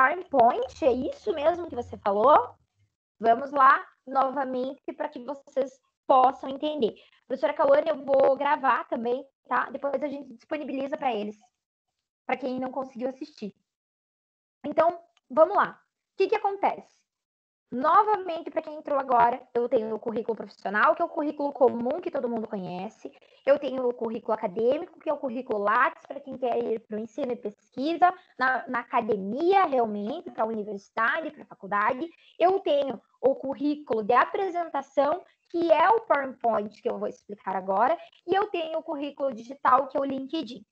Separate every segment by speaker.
Speaker 1: PowerPoint, é isso mesmo que você falou? Vamos lá novamente para que vocês possam entender. Professora Cauane, eu vou gravar também, tá? Depois a gente disponibiliza para eles, para quem não conseguiu assistir. Então, vamos lá. O que acontece? Novamente, para quem entrou agora, eu tenho o currículo profissional, que é o currículo comum que todo mundo conhece. Eu tenho o currículo acadêmico, que é o currículo Lattes, para quem quer ir para o ensino e pesquisa, na academia, realmente, para a universidade, para a faculdade. Eu tenho o currículo de apresentação, que é o PowerPoint, que eu vou explicar agora. E eu tenho o currículo digital, que é o LinkedIn.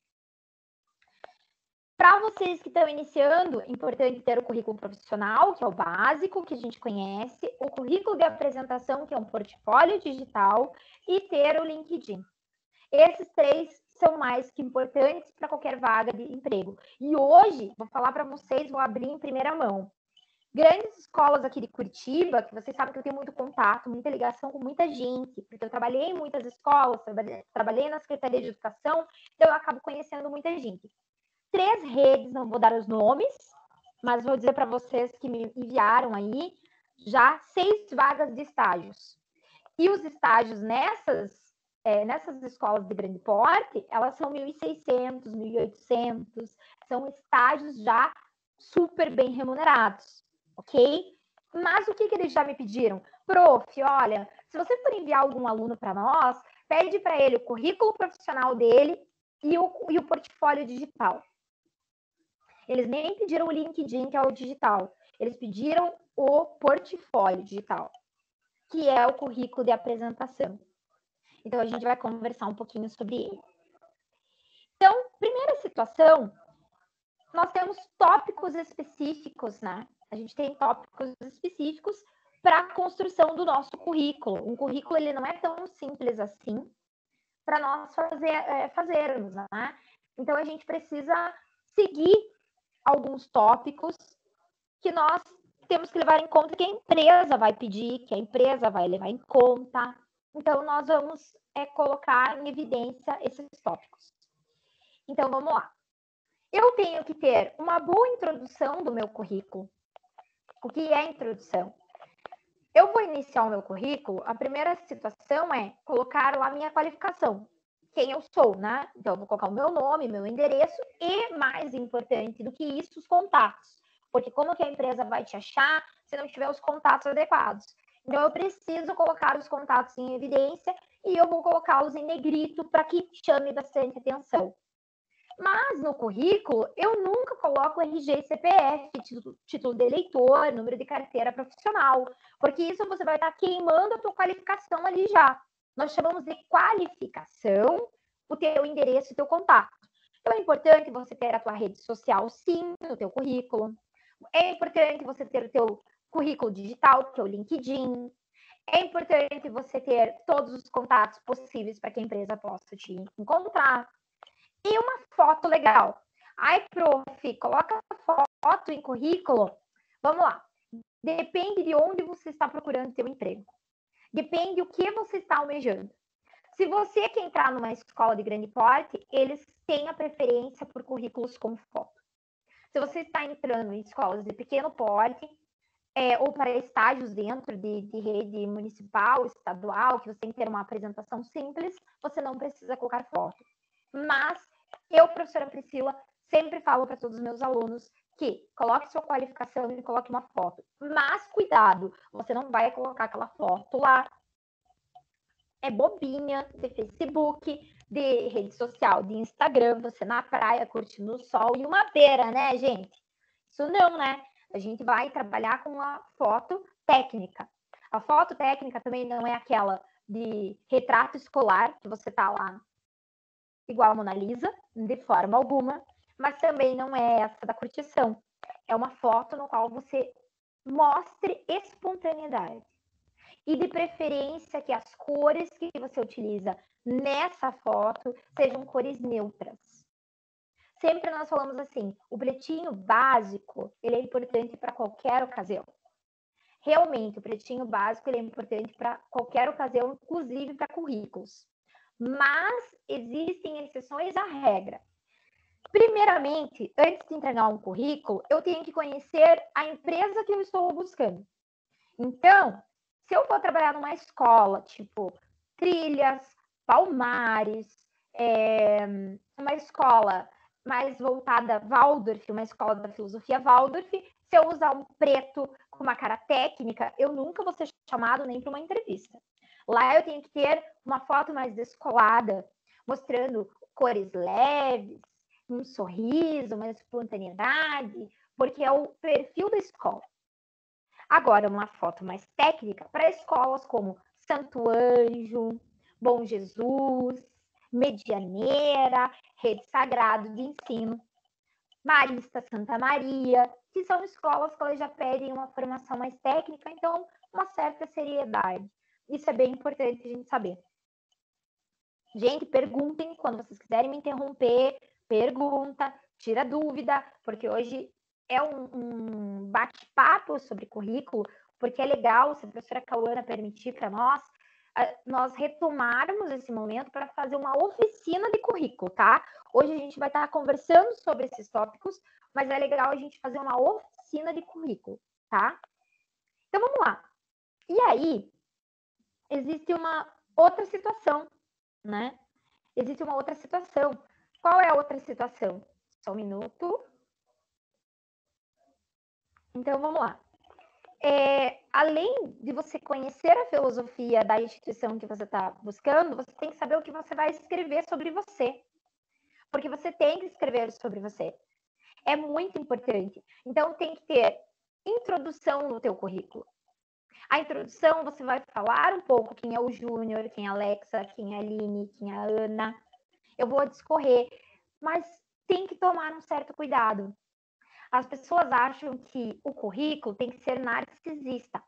Speaker 1: Para vocês que estão iniciando, é importante ter o currículo profissional, que é o básico, que a gente conhece, o currículo de apresentação, que é um portfólio digital, e ter o LinkedIn. Esses três são mais que importantes para qualquer vaga de emprego. E hoje, vou falar para vocês, vou abrir em primeira mão. Grandes escolas aqui de Curitiba, que vocês sabem que eu tenho muito contato, muita ligação com muita gente, porque eu trabalhei em muitas escolas, trabalhei na Secretaria de Educação, então eu acabo conhecendo muita gente. 3 redes, não vou dar os nomes, mas vou dizer para vocês que me enviaram aí já 6 vagas de estágios. E os estágios nessas escolas de grande porte, elas são 1.600, 1.800, são estágios já super bem remunerados, ok? Mas o que eles já me pediram? Prof, olha, se você for enviar algum aluno para nós, pede para ele o currículo profissional dele e o portfólio digital. Eles nem pediram o LinkedIn, que é o digital. Eles pediram o portfólio digital, que é o currículo de apresentação. Então, a gente vai conversar um pouquinho sobre ele. Então, primeira situação, nós temos tópicos específicos, né? A gente tem tópicos específicos para a construção do nosso currículo. Um currículo, ele não é tão simples assim para nós fazermos, né? Então, a gente precisa seguir alguns tópicos que nós temos que levar em conta, que a empresa vai pedir, que a empresa vai levar em conta. Então, nós vamos colocar em evidência esses tópicos. Então, vamos lá. Eu tenho que ter uma boa introdução do meu currículo. O que é introdução? Eu vou iniciar o meu currículo, a primeira situação é colocar lá minha qualificação. Quem eu sou, né? Então, eu vou colocar o meu nome, meu endereço e, mais importante do que isso, os contatos. Porque como que a empresa vai te achar se não tiver os contatos adequados? Então, eu preciso colocar os contatos em evidência e eu vou colocá-los em negrito para que chame bastante atenção. Mas no currículo, eu nunca coloco RG e CPF, título de eleitor, número de carteira profissional, porque isso você vai estar queimando a tua qualificação ali já. Nós chamamos de qualificação o teu endereço e teu contato. Então, é importante você ter a tua rede social, sim, no teu currículo. É importante você ter o teu currículo digital, que é o LinkedIn. É importante você ter todos os contatos possíveis para que a empresa possa te encontrar. E uma foto legal. Ai, prof, coloca foto em currículo. Vamos lá. Depende de onde você está procurando seu emprego. Depende o que você está almejando. Se você quer entrar numa escola de grande porte, eles têm a preferência por currículos com foto. Se você está entrando em escolas de pequeno porte, ou para estágios dentro de rede municipal, estadual, que você tem que ter uma apresentação simples, você não precisa colocar foto. Mas eu, professora Priscila, sempre falo para todos os meus alunos que coloque sua qualificação e coloque uma foto. Mas cuidado, você não vai colocar aquela foto lá. É bobinha de Facebook, de rede social, de Instagram, você na praia curtindo o sol e uma beira, né, gente? Isso não, né? A gente vai trabalhar com a foto técnica. A foto técnica também não é aquela de retrato escolar, que você tá lá igual a Mona Lisa, de forma alguma, mas também não é essa da curtição. É uma foto no qual você mostre espontaneidade. E de preferência que as cores que você utiliza nessa foto sejam cores neutras. Sempre nós falamos assim, o pretinho básico, ele é importante para qualquer ocasião. Realmente, o pretinho básico ele é importante para qualquer ocasião, inclusive para currículos. Mas existem exceções à regra. Primeiramente, antes de entregar um currículo, eu tenho que conhecer a empresa que eu estou buscando. Então, se eu for trabalhar numa escola, tipo Trilhas, Palmares, uma escola mais voltada Waldorf, uma escola da filosofia Waldorf, se eu usar um preto com uma cara técnica, eu nunca vou ser chamado nem para uma entrevista. Lá eu tenho que ter uma foto mais descolada, mostrando cores leves, um sorriso, uma espontaneidade, porque é o perfil da escola. Agora, uma foto mais técnica para escolas como Santo Anjo, Bom Jesus, Medianeira, Rede Sagrado de Ensino, Marista Santa Maria, que são escolas que elas já pedem uma formação mais técnica, então uma certa seriedade. Isso é bem importante a gente saber. Gente, perguntem quando vocês quiserem me interromper, pergunta, tira dúvida, porque hoje é um bate-papo sobre currículo, porque é legal, se a professora Cauana permitir para nós retomarmos esse momento para fazer uma oficina de currículo, tá? Hoje a gente vai estar conversando sobre esses tópicos, mas é legal a gente fazer uma oficina de currículo, tá? Então vamos lá. E aí, existe uma outra situação, né? Existe uma outra situação. Qual é a outra situação? Só um minuto. Então, vamos lá. Além de você conhecer a filosofia da instituição que você está buscando, você tem que saber o que você vai escrever sobre você. Porque você tem que escrever sobre você. É muito importante. Então, tem que ter introdução no teu currículo. A introdução, você vai falar um pouco quem é o Júnior, quem é a Alexa, quem é a Aline, quem é a Ana. Eu vou discorrer, mas tem que tomar um certo cuidado. As pessoas acham que o currículo tem que ser narcisista.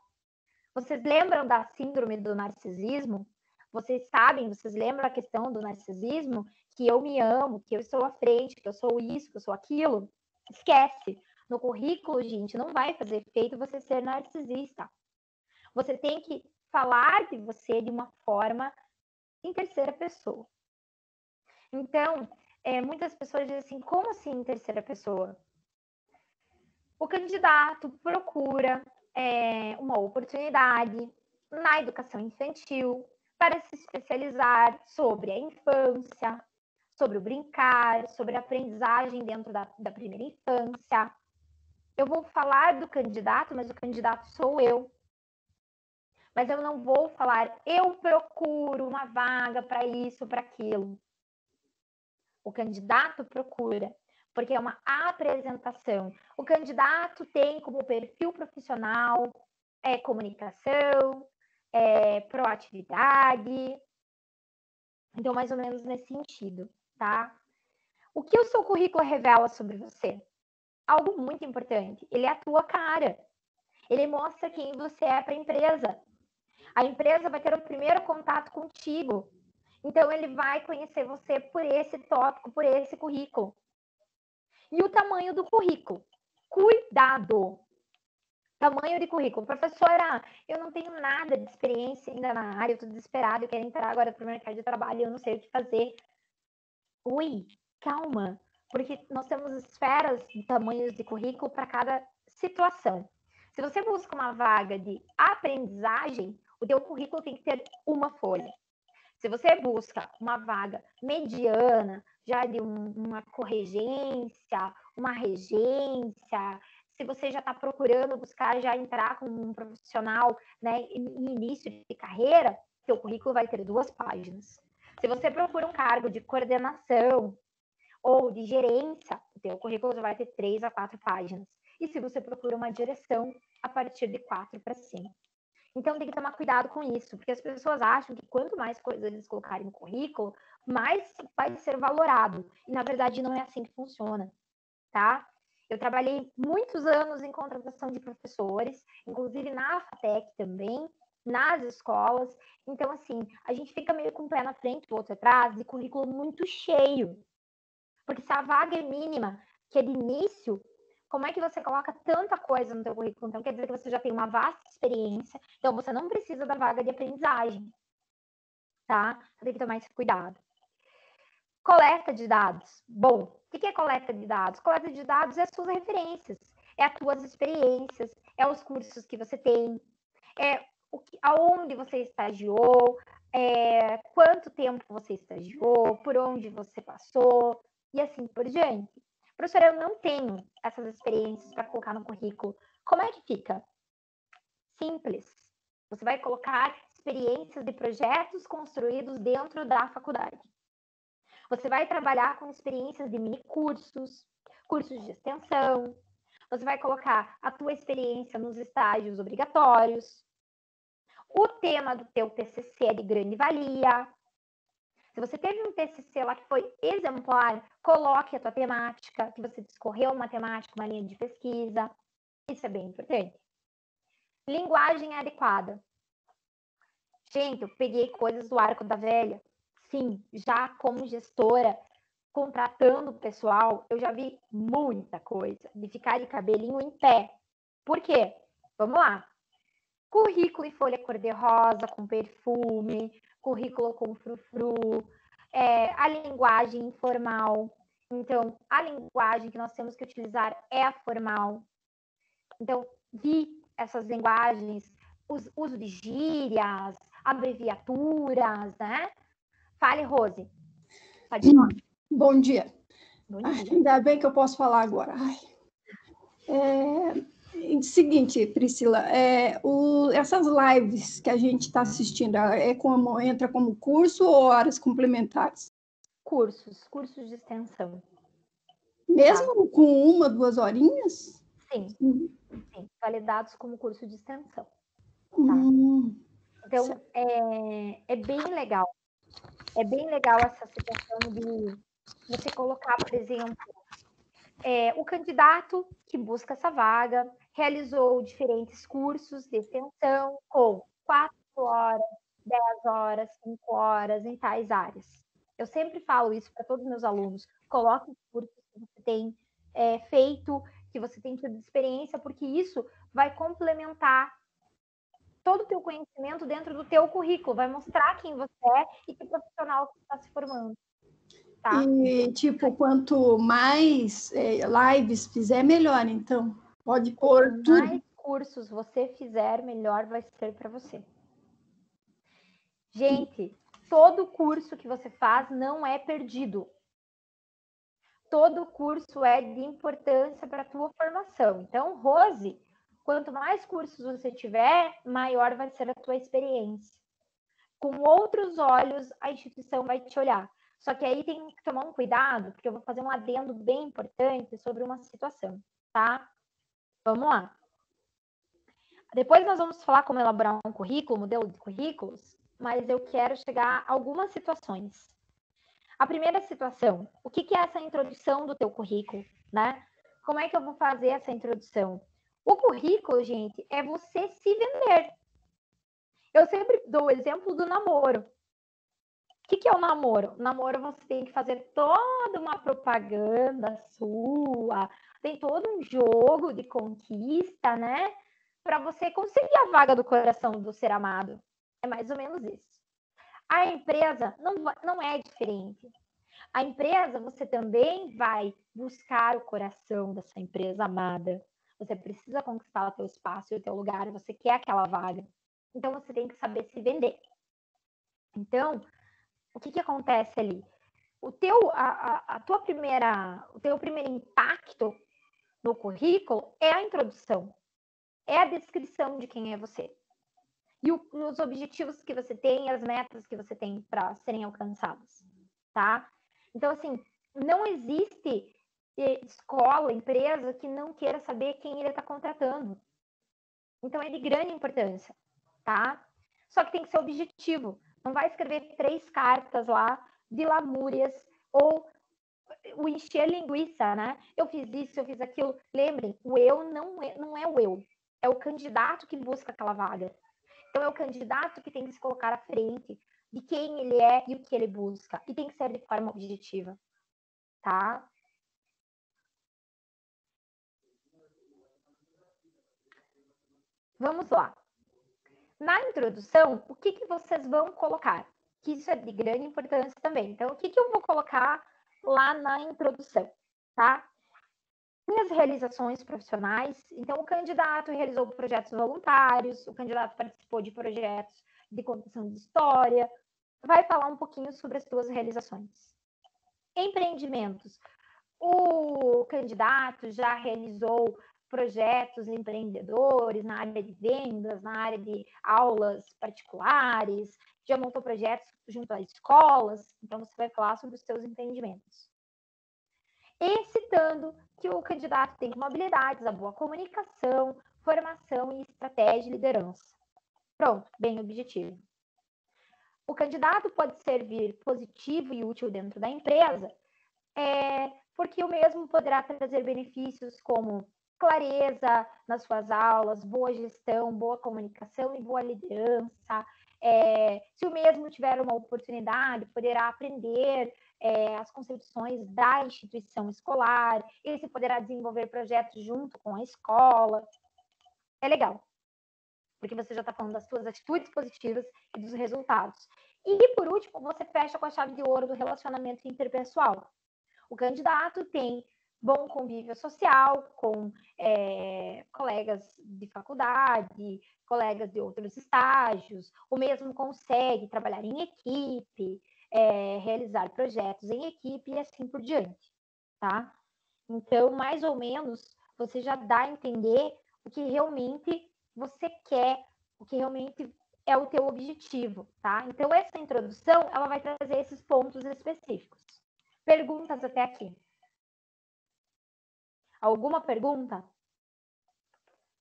Speaker 1: Vocês lembram da síndrome do narcisismo? Vocês sabem, vocês lembram a questão do narcisismo? Que eu me amo, que eu estou à frente, que eu sou isso, que eu sou aquilo? Esquece. No currículo, gente, não vai fazer efeito você ser narcisista. Você tem que falar de você de uma forma em terceira pessoa. Então, muitas pessoas dizem assim, como assim em terceira pessoa? O candidato procura uma oportunidade na educação infantil para se especializar sobre a infância, sobre o brincar, sobre a aprendizagem dentro da primeira infância. Eu vou falar do candidato, mas o candidato sou eu. Mas eu não vou falar, eu procuro uma vaga para isso, para aquilo. O candidato procura, porque é uma apresentação. O candidato tem como perfil profissional comunicação, proatividade. Então, mais ou menos nesse sentido, tá? O que o seu currículo revela sobre você? Algo muito importante. Ele é a tua cara. Ele mostra quem você é para a empresa. A empresa vai ter o primeiro contato contigo. Então, ele vai conhecer você por esse tópico, por esse currículo. E o tamanho do currículo. Cuidado! Tamanho de currículo. Professora, eu não tenho nada de experiência ainda na área, eu estou desesperada, eu quero entrar agora para o mercado de trabalho, eu não sei o que fazer. Ui, calma, porque nós temos esferas de tamanhos de currículo para cada situação. Se você busca uma vaga de aprendizagem, o teu currículo tem que ter uma folha. Se você busca uma vaga mediana, já de uma corregência, uma regência, se você já está procurando buscar já entrar como um profissional, né, em início de carreira, seu currículo vai ter 2 páginas. Se você procura um cargo de coordenação ou de gerência, o teu currículo já vai ter 3 a 4 páginas. E se você procura uma direção, a partir de 4 para cima. Então tem que tomar cuidado com isso, porque as pessoas acham que quanto mais coisas eles colocarem no currículo, mais vai ser valorado. E na verdade não é assim que funciona, tá? Eu trabalhei muitos anos em contratação de professores, inclusive na FATEC também, nas escolas. Então, assim, a gente fica meio com o pé na frente, o outro atrás, e currículo muito cheio. Porque se a vaga é mínima, que é de início, como é que você coloca tanta coisa no seu currículo? Então, quer dizer que você já tem uma vasta experiência, então você não precisa da vaga de aprendizagem, tá? Você tem que tomar esse cuidado. Coleta de dados. Bom, o que é coleta de dados? Coleta de dados é as suas referências, é as tuas experiências, é os cursos que você tem, é aonde você estagiou, quanto tempo você estagiou, por onde você passou, e assim por diante. Professora, eu não tenho essas experiências para colocar no currículo. Como é que fica? Simples. Você vai colocar experiências de projetos construídos dentro da faculdade. Você vai trabalhar com experiências de mini cursos, cursos de extensão. Você vai colocar a tua experiência nos estágios obrigatórios. O tema do teu TCC é de grande valia. Se você teve um TCC lá que foi exemplar, coloque a tua temática, que você discorreu uma temática, uma linha de pesquisa. Isso é bem importante. Linguagem adequada. Gente, eu peguei coisas do Arco da Velha. Sim, já como gestora, contratando o pessoal, eu já vi muita coisa de ficar de cabelinho em pé. Por quê? Vamos lá. Currículo em folha cor-de-rosa, com perfume, currículo com frufru, a linguagem informal. Então, a linguagem que nós temos que utilizar é a formal. Então, vi essas linguagens, uso de gírias, abreviaturas, né? Fale, Rose. Pode falar.
Speaker 2: Bom dia.
Speaker 1: Bom dia.
Speaker 2: Ainda bem que eu posso falar agora. Seguinte, Priscila, essas lives que a gente está assistindo, entra como curso ou horas complementares?
Speaker 1: Cursos de extensão.
Speaker 2: Mesmo com 1, 2 horinhas?
Speaker 1: Sim, sim, validados como curso de extensão. Tá? Então, é bem legal. É bem legal essa situação de você colocar, por exemplo, o candidato que busca essa vaga realizou diferentes cursos de extensão com 4 horas, 10 horas, 5 horas em tais áreas. Eu sempre falo isso para todos os meus alunos. Coloque os cursos que você tem feito, que você tem tido experiência, porque isso vai complementar todo o teu conhecimento dentro do teu currículo, vai mostrar quem você é e que profissional você está se formando. Tá?
Speaker 2: E, quanto mais lives fizer, melhor, então. Pode pôr
Speaker 1: Quanto
Speaker 2: tudo.
Speaker 1: mais cursos você fizer, melhor vai ser para você. Gente, todo curso que você faz não é perdido. Todo curso é de importância para a tua formação. Então, Rose, quanto mais cursos você tiver, maior vai ser a tua experiência. Com outros olhos, a instituição vai te olhar. Só que aí tem que tomar um cuidado, porque eu vou fazer um adendo bem importante sobre uma situação, tá? Vamos lá. Depois nós vamos falar como elaborar um currículo, modelo de currículos, mas eu quero chegar a algumas situações. A primeira situação, o que é essa introdução do teu currículo, né? Como é que eu vou fazer essa introdução? O currículo, gente, é você se vender. Eu sempre dou o exemplo do namoro. O que é o namoro? O namoro você tem que fazer toda uma propaganda sua, tem todo um jogo de conquista, né? Para você conseguir a vaga do coração do ser amado. É mais ou menos isso. A empresa não é diferente. A empresa, você também vai buscar o coração dessa empresa amada. Você precisa conquistar o teu espaço e o teu lugar, você quer aquela vaga. Então, você tem que saber se vender. Então, o que acontece ali? O teu primeiro impacto no currículo é a introdução, é a descrição de quem é você. E os objetivos que você tem, as metas que você tem para serem alcançadas, tá? Então, assim, não existe escola, empresa que não queira saber quem ele está contratando. Então, é de grande importância, tá? Só que tem que ser objetivo. Não vai escrever 3 cartas lá de lamúrias ou o encher linguiça, né? Eu fiz isso, eu fiz aquilo. Lembrem, o eu não é o eu. É o candidato que busca aquela vaga. Então, é o candidato que tem que se colocar à frente de quem ele é e o que ele busca. E tem que ser de forma objetiva, tá? Vamos lá. Na introdução, o que vocês vão colocar? que isso é de grande importância também. Então, o que eu vou colocar lá na introdução, tá? Minhas realizações profissionais. Então, o candidato realizou projetos voluntários, o candidato participou de projetos de contação de história, vai falar um pouquinho sobre as suas realizações. Empreendimentos. O candidato já realizou projetos empreendedores na área de vendas, na área de aulas particulares, já montou projetos junto a escolas, então você vai falar sobre os seus empreendimentos. E citando que o candidato tem como habilidades a boa comunicação, formação e estratégia de liderança. Pronto, bem objetivo. O candidato pode servir positivo e útil dentro da empresa, porque o mesmo poderá trazer benefícios como clareza nas suas aulas, boa gestão, boa comunicação e boa liderança. Se o mesmo tiver uma oportunidade, poderá aprender as concepções da instituição escolar, ele se poderá desenvolver projetos junto com a escola. É legal, porque você já está falando das suas atitudes positivas e dos resultados. E, por último, você fecha com a chave de ouro do relacionamento interpessoal. O candidato tem bom convívio social com colegas de faculdade, colegas de outros estágios, o mesmo consegue trabalhar em equipe, realizar projetos em equipe e assim por diante, tá? Então, mais ou menos, você já dá a entender o que realmente você quer, o que realmente é o teu objetivo, tá? Então, essa introdução, ela vai trazer esses pontos específicos. Perguntas até aqui? Alguma pergunta?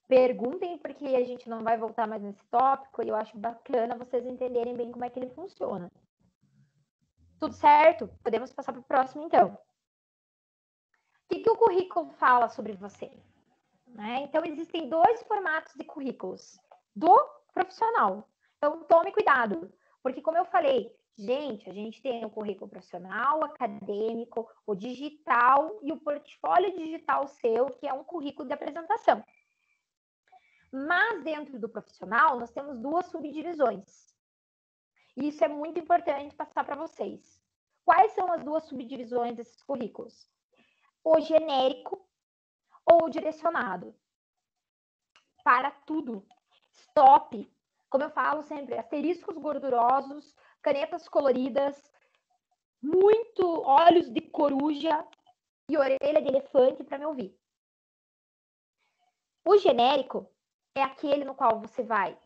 Speaker 1: Perguntem, porque a gente não vai voltar mais nesse tópico e eu acho bacana vocês entenderem bem como é que ele funciona. Tudo certo? Podemos passar para o próximo, então. O que o currículo fala sobre você? Então, existem 2 formatos de currículos do profissional. Então, tome cuidado, porque como eu falei, gente, a gente tem o currículo profissional, o acadêmico, o digital e o portfólio digital seu, que é um currículo de apresentação. Mas dentro do profissional, nós temos 2 subdivisões. E isso é muito importante passar para vocês. Quais são as 2 subdivisões desses currículos? O genérico ou o direcionado. Para tudo. Stop. Como eu falo sempre, asteriscos gordurosos, canetas coloridas, muito olhos de coruja e orelha de elefante para me ouvir. O genérico é aquele no qual você vai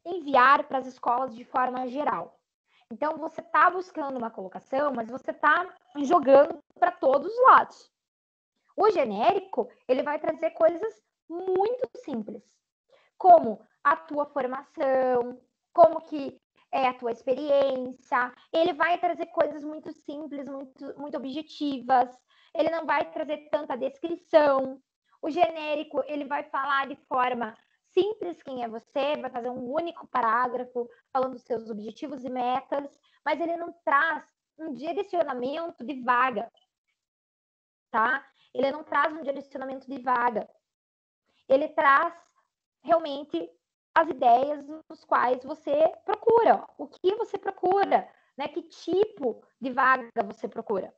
Speaker 1: enviar para as escolas de forma geral. Então, você está buscando uma colocação, mas você está jogando para todos os lados. O genérico, ele vai trazer coisas muito simples, como a tua formação, como que é a tua experiência. Ele vai trazer coisas muito simples, muito objetivas. Ele não vai trazer tanta descrição. O genérico, ele vai falar de forma simples quem é você, vai fazer um único parágrafo falando dos seus objetivos e metas, mas ele não traz um direcionamento de vaga, tá? Ele não traz um direcionamento de vaga. Ele traz realmente as ideias nos quais você procura. O que você procura, né? Que tipo de vaga você procura.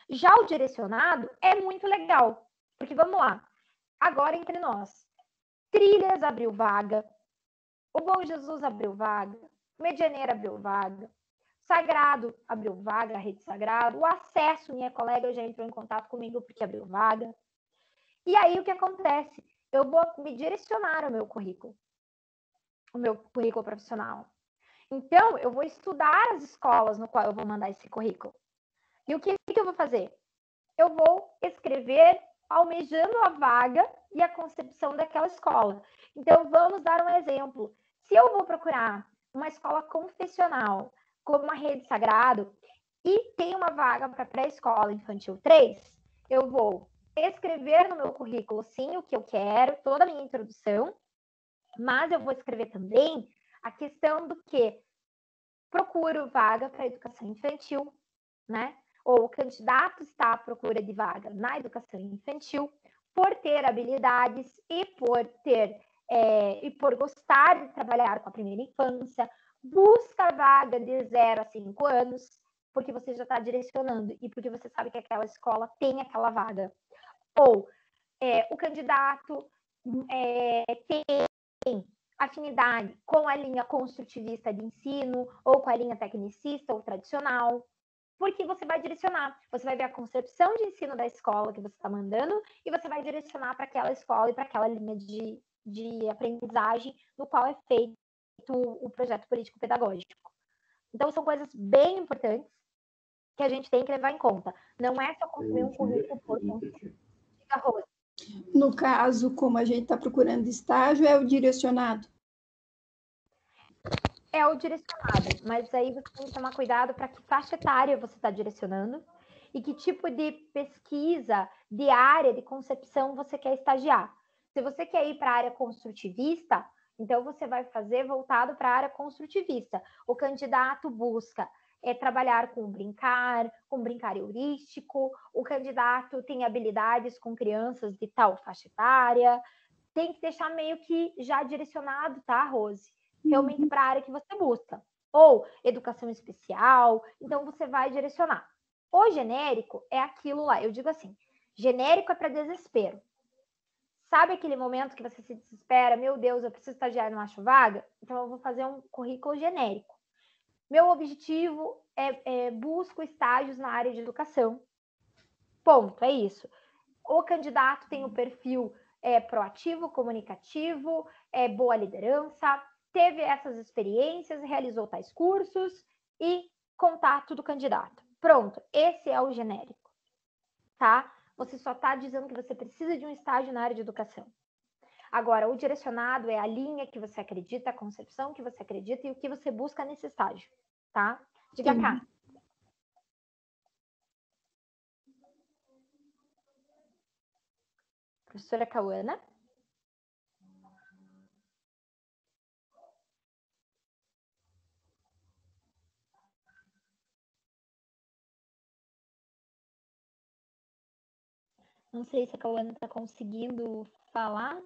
Speaker 1: Já o direcionado é muito legal, porque vamos lá, agora entre nós. Trilhas abriu vaga, o Bom Jesus abriu vaga, Medianeira abriu vaga, Sagrado abriu vaga, a Rede Sagrado, o Acesso, minha colega já entrou em contato comigo porque abriu vaga. E aí o que acontece? Eu vou me direcionar o meu currículo profissional. Então, eu vou estudar as escolas no qual eu vou mandar esse currículo. E o que eu vou fazer? Eu vou escrever almejando a vaga e a concepção daquela escola. Então, vamos dar um exemplo. Se eu vou procurar uma escola confessional, como uma Rede Sagrado, e tem uma vaga para pré-escola infantil 3, eu vou escrever no meu currículo, sim, o que eu quero, toda a minha introdução, mas eu vou escrever também a questão do que procuro vaga para educação infantil, né? Ou o candidato está à procura de vaga na educação infantil por ter habilidades e por gostar de trabalhar com a primeira infância, busca vaga de 0 a 5 anos, porque você já está direcionando e porque você sabe que aquela escola tem aquela vaga. Ou o candidato tem afinidade com a linha construtivista de ensino, ou com a linha tecnicista ou tradicional, porque você vai direcionar, você vai ver a concepção de ensino da escola que você está mandando e você vai direcionar para aquela escola e para aquela linha de aprendizagem no qual é feito o projeto político-pedagógico. Então, são coisas bem importantes que a gente tem que levar em conta. Não é só construir um currículo por construir.
Speaker 2: No caso, como a gente está procurando estágio, é o direcionado?
Speaker 1: É o direcionado, mas aí você tem que tomar cuidado para que faixa etária você está direcionando e que tipo de pesquisa, de área, de concepção você quer estagiar. Se você quer ir para a área construtivista, então você vai fazer voltado para a área construtivista. O candidato busca trabalhar com brincar heurístico, o candidato tem habilidades com crianças de tal faixa etária, tem que deixar meio que já direcionado, tá, Rose? Realmente para a área que você busca. Ou educação especial, então você vai direcionar. O genérico é aquilo lá, eu digo assim, genérico é para desespero. Sabe aquele momento que você se desespera, meu Deus, eu preciso estagiar e não acho vaga? Então eu vou fazer um currículo genérico. Meu objetivo é busco estágios na área de educação. Ponto, é isso. O candidato tem o perfil proativo, comunicativo, boa liderança, teve essas experiências, realizou tais cursos e contato do candidato. Pronto, esse é o genérico, tá? Você só está dizendo que você precisa de um estágio na área de educação. Agora, o direcionado é a linha que você acredita, a concepção que você acredita e o que você busca nesse estágio, tá? Diga cá. Professora Cauana? Não sei se a Cauana está conseguindo falar.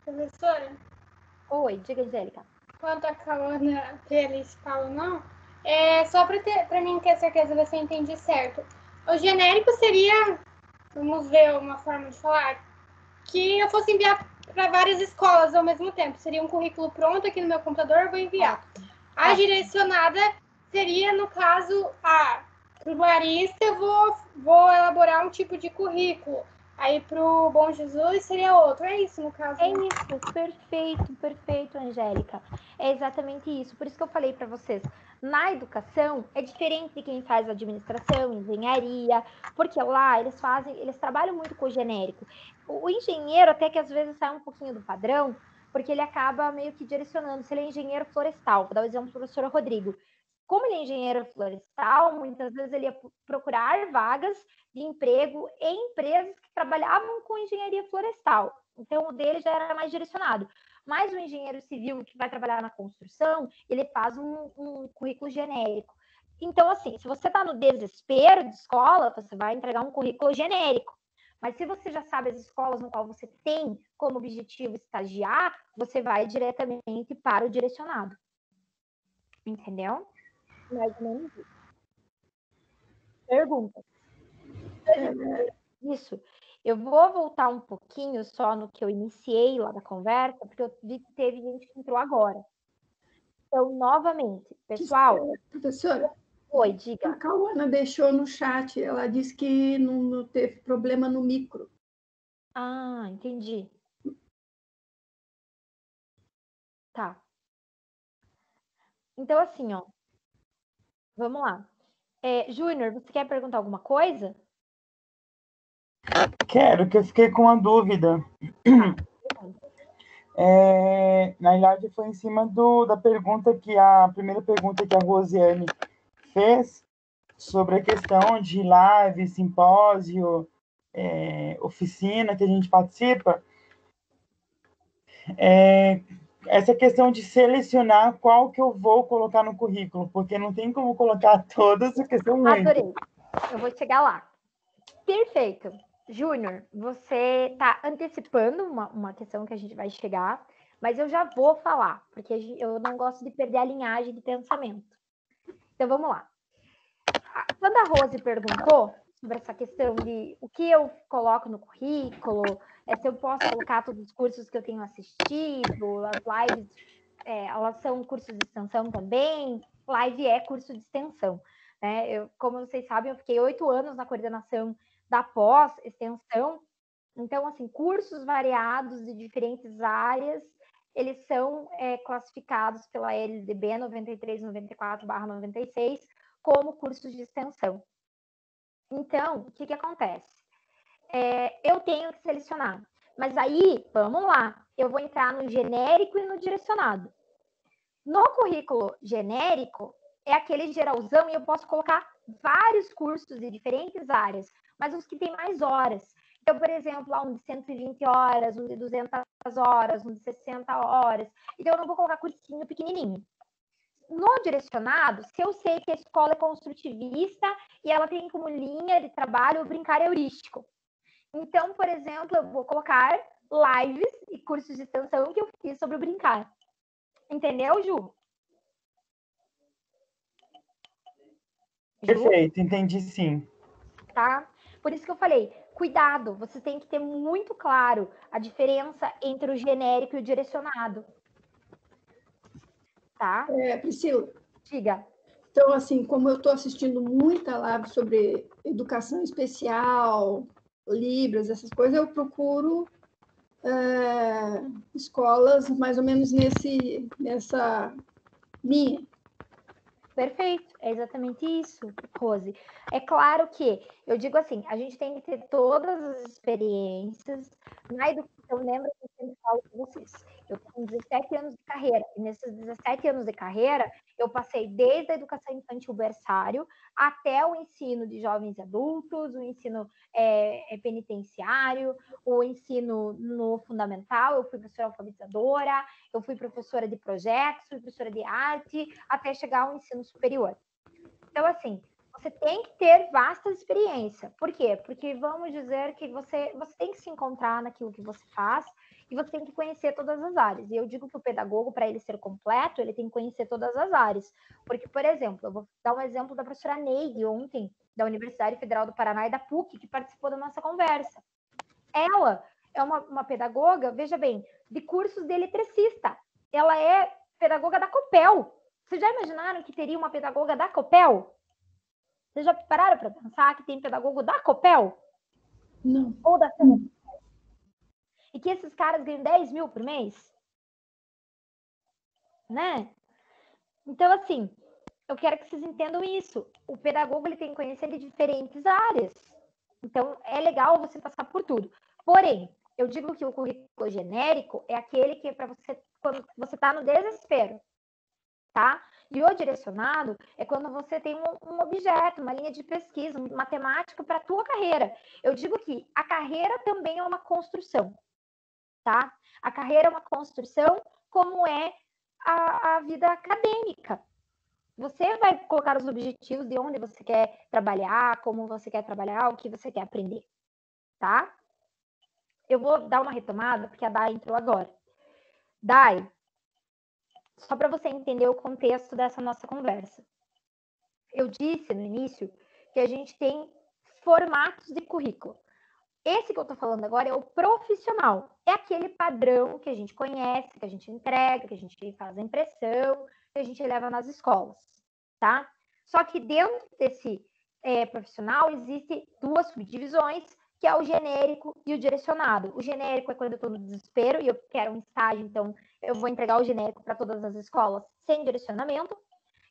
Speaker 3: Professora?
Speaker 1: Oi, diga, Angélica.
Speaker 3: Quanto a Cauana eles falam, não, só para mim ter certeza se eu entendi certo. O genérico seria, vamos ver uma forma de falar, que eu fosse enviar para várias escolas ao mesmo tempo. Seria um currículo pronto aqui no meu computador, eu vou enviar. A direcionada seria, no caso, para o barista eu vou elaborar um tipo de currículo. Aí para o Bom Jesus seria outro. É isso, no caso.
Speaker 1: É isso, perfeito, Angélica. É exatamente isso. Por isso que eu falei para vocês, na educação é diferente de quem faz administração, engenharia, porque lá eles trabalham muito com o genérico. O engenheiro até que às vezes sai um pouquinho do padrão, porque ele acaba meio que direcionando. Se ele é engenheiro florestal, vou dar o exemplo do professor Rodrigo. Como ele é engenheiro florestal, muitas vezes ele ia procurar vagas de emprego em empresas que trabalhavam com engenharia florestal. Então, o dele já era mais direcionado. Mas o engenheiro civil que vai trabalhar na construção, ele faz um currículo genérico. Então, assim, se você está no desespero de escola, você vai entregar um currículo genérico. Mas se você já sabe as escolas no qual você tem como objetivo estagiar, você vai diretamente para o direcionado. Entendeu? Mais ou menos isso. Pergunta. Isso. Eu vou voltar um pouquinho só no que eu iniciei lá da conversa, porque eu vi que teve gente que entrou agora. Então, novamente, pessoal...
Speaker 2: Professora?
Speaker 1: Oi, diga.
Speaker 2: A Cauana deixou no chat, ela disse que não teve problema no micro.
Speaker 1: Ah, entendi. Tá. Então, assim, ó. Vamos lá. Júnior, você quer perguntar alguma coisa?
Speaker 4: Quero, que eu fiquei com uma dúvida. Na verdade, foi em cima da pergunta a primeira pergunta que a Rosiane fez sobre a questão de live, simpósio, oficina que a gente participa. Essa questão de selecionar qual que eu vou colocar no currículo, porque não tem como colocar todas, porque são muitas.
Speaker 1: Adorei. Eu vou chegar lá. Perfeito. Júnior, você está antecipando uma questão que a gente vai chegar, mas eu já vou falar, porque eu não gosto de perder a linhagem de pensamento. Então, vamos lá. Quando a Rose perguntou sobre essa questão de o que eu coloco no currículo, se eu posso colocar todos os cursos que eu tenho assistido, as lives, elas são cursos de extensão também, live é curso de extensão. Né? Como vocês sabem, eu fiquei 8 anos na coordenação da pós-extensão, então, assim, cursos variados de diferentes áreas, eles são classificados pela LDB 9394/96 como cursos de extensão. Então, o que acontece? Eu tenho que selecionar. Mas aí, vamos lá, eu vou entrar no genérico e no direcionado. No currículo genérico, é aquele geralzão e eu posso colocar vários cursos de diferentes áreas, mas os que têm mais horas. Então, por exemplo, um de 120 horas, um de 200 horas, um de 60 horas. Então, eu não vou colocar cursinho pequenininho. No direcionado, se eu sei que a escola é construtivista e ela tem como linha de trabalho o brincar heurístico. Então, por exemplo, eu vou colocar lives e cursos de extensão que eu fiz sobre o brincar. Entendeu, Ju?
Speaker 4: Perfeito, entendi sim.
Speaker 1: Tá? Por isso que eu falei, cuidado, você tem que ter muito claro a diferença entre o genérico e o direcionado. Tá?
Speaker 2: Priscila.
Speaker 1: Diga.
Speaker 2: Então, assim, como eu estou assistindo muita live sobre educação especial, Libras, essas coisas, eu procuro escolas mais ou menos nessa linha.
Speaker 1: Perfeito, é exatamente isso, Rose. É claro que, eu digo assim, a gente tem que ter todas as experiências na educação. Lembra que eu sempre falo com vocês, eu tenho 17 anos de carreira, e nesses 17 anos de carreira, eu passei desde a educação infantil berçário até o ensino de jovens e adultos, o ensino penitenciário, o ensino no fundamental, eu fui professora alfabetizadora, eu fui professora de projetos, fui professora de arte, até chegar ao ensino superior. Então, assim, você tem que ter vasta experiência. Por quê? Porque vamos dizer que você tem que se encontrar naquilo que você faz e você tem que conhecer todas as áreas. E eu digo que o pedagogo, para ele ser completo, ele tem que conhecer todas as áreas. Porque, por exemplo, eu vou dar um exemplo da professora Neide, ontem, da Universidade Federal do Paraná e da PUC, que participou da nossa conversa. Ela é uma pedagoga, veja bem, de cursos de eletricista. Ela é pedagoga da Copel. Vocês já imaginaram que teria uma pedagoga da Copel? Vocês já pararam para pensar que tem pedagogo da Copel?
Speaker 2: Não.
Speaker 1: Ou da Sanepar? E que esses caras ganham 10 mil por mês? Né? Então, assim, eu quero que vocês entendam isso. O pedagogo ele tem que conhecer de diferentes áreas. Então, é legal você passar por tudo. Porém, eu digo que o currículo genérico é aquele que é para você, quando você está no desespero, tá? E o direcionado é quando você tem um objeto, uma linha de pesquisa, uma temática para a tua carreira. Eu digo que a carreira também é uma construção, tá? A carreira é uma construção como é a vida acadêmica. Você vai colocar os objetivos de onde você quer trabalhar, como você quer trabalhar, o que você quer aprender, tá? Eu vou dar uma retomada, porque a Dai entrou agora. Dai, só para você entender o contexto dessa nossa conversa. Eu disse no início que a gente tem formatos de currículo. Esse que eu estou falando agora é o profissional. É aquele padrão que a gente conhece, que a gente entrega, que a gente faz a impressão, que a gente leva nas escolas, tá? Só que dentro desse profissional existem duas subdivisões, que é o genérico e o direcionado. O genérico é quando eu estou no desespero e eu quero um estágio, então eu vou entregar o genérico para todas as escolas sem direcionamento.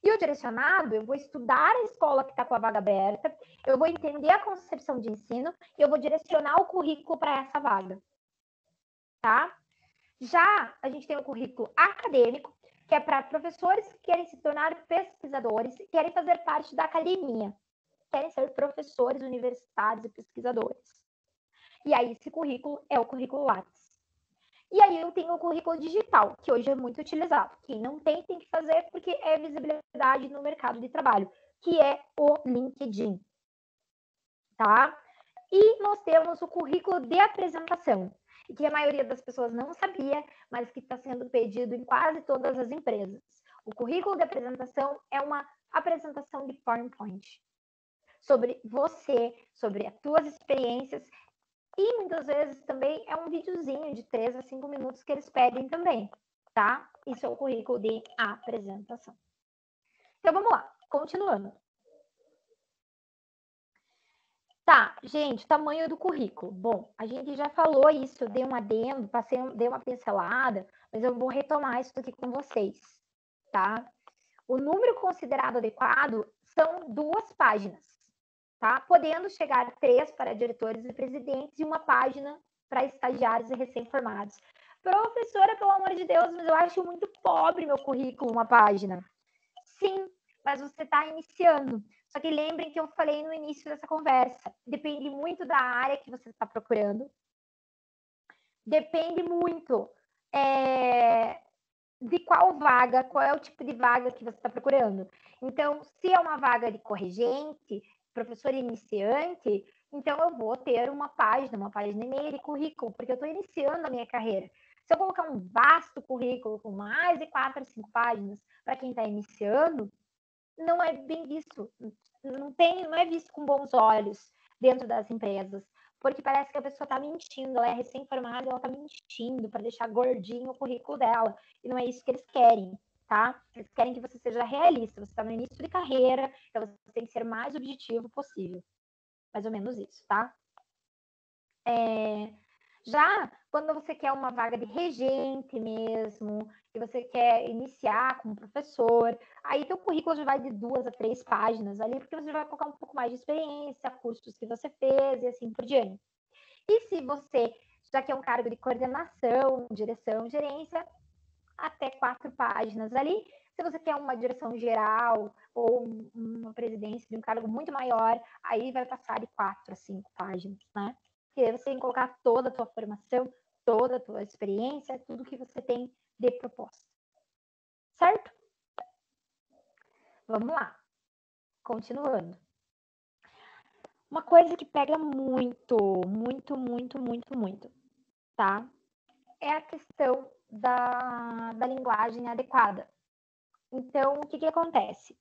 Speaker 1: E o direcionado, eu vou estudar a escola que está com a vaga aberta, eu vou entender a concepção de ensino e eu vou direcionar o currículo para essa vaga. Tá? Já a gente tem o currículo acadêmico, que é para professores que querem se tornar pesquisadores, querem fazer parte da academia, querem ser professores universitários e pesquisadores. E aí esse currículo é o currículo Lattes. E aí eu tenho o currículo digital, que hoje é muito utilizado. Quem não tem, tem que fazer, porque é visibilidade no mercado de trabalho, que é o LinkedIn. Tá? E nós temos o currículo de apresentação, que a maioria das pessoas não sabia, mas que está sendo pedido em quase todas as empresas. O currículo de apresentação é uma apresentação de PowerPoint sobre você, sobre as tuas experiências, e muitas vezes também é um videozinho de 3 a 5 minutos que eles pedem também, tá? Isso é o currículo de apresentação. Então, vamos lá, continuando. Tá, gente, tamanho do currículo. Bom, a gente já falou isso, eu dei um adendo, dei uma pincelada, mas eu vou retomar isso aqui com vocês, tá? O número considerado adequado são 2 páginas, tá? Podendo chegar 3 para diretores e presidentes e 1 página para estagiários e recém-formados. Professora, pelo amor de Deus, mas eu acho muito pobre meu currículo, 1 página. Sim, mas você está iniciando. Só que lembrem que eu falei no início dessa conversa. Depende muito da área que você está procurando. Depende muito de qual vaga, qual é o tipo de vaga que você está procurando. Então, se é uma vaga de corregente, professor iniciante, então eu vou ter 1 página e meia de currículo, porque eu estou iniciando a minha carreira. Se eu colocar um vasto currículo com mais de 4 a 5 páginas para quem está iniciando, não é bem visto, não é visto com bons olhos dentro das empresas, porque parece que a pessoa está mentindo, ela é recém-formada, ela está mentindo para deixar gordinho o currículo dela, e não é isso que eles querem, tá? Eles querem que você seja realista, você está no início de carreira, então você tem que ser o mais objetivo possível, mais ou menos isso, tá? Já quando você quer uma vaga de regente mesmo, que você quer iniciar como professor, aí teu currículo já vai de 2 a 3 páginas ali, porque você vai colocar um pouco mais de experiência, cursos que você fez e assim por diante. E se você já quer um cargo de coordenação, direção, gerência, até 4 páginas ali. Se você quer uma direção geral ou uma presidência de um cargo muito maior, aí vai passar de 4 a 5 páginas, né? Porque você tem que colocar toda a tua formação, toda a tua experiência, tudo que você tem de proposta. Certo? Vamos lá. Continuando. Uma coisa que pega muito, tá? É a questão da linguagem adequada. Então, o que acontece?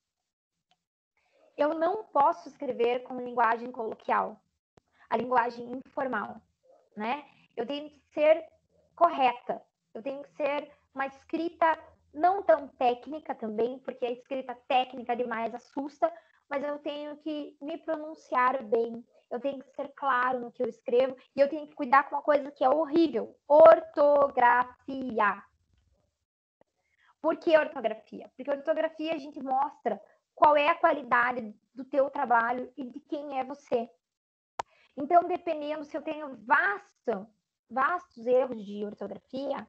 Speaker 1: Eu não posso escrever com linguagem coloquial, a linguagem informal, né? Eu tenho que ser correta, eu tenho que ser uma escrita não tão técnica também, porque a escrita técnica demais assusta, mas eu tenho que me pronunciar bem, eu tenho que ser claro no que eu escrevo, e eu tenho que cuidar com uma coisa que é horrível, ortografia. Por que ortografia? Porque ortografia a gente mostra qual é a qualidade do teu trabalho e de quem é você. Então, dependendo se eu tenho vastos erros de ortografia,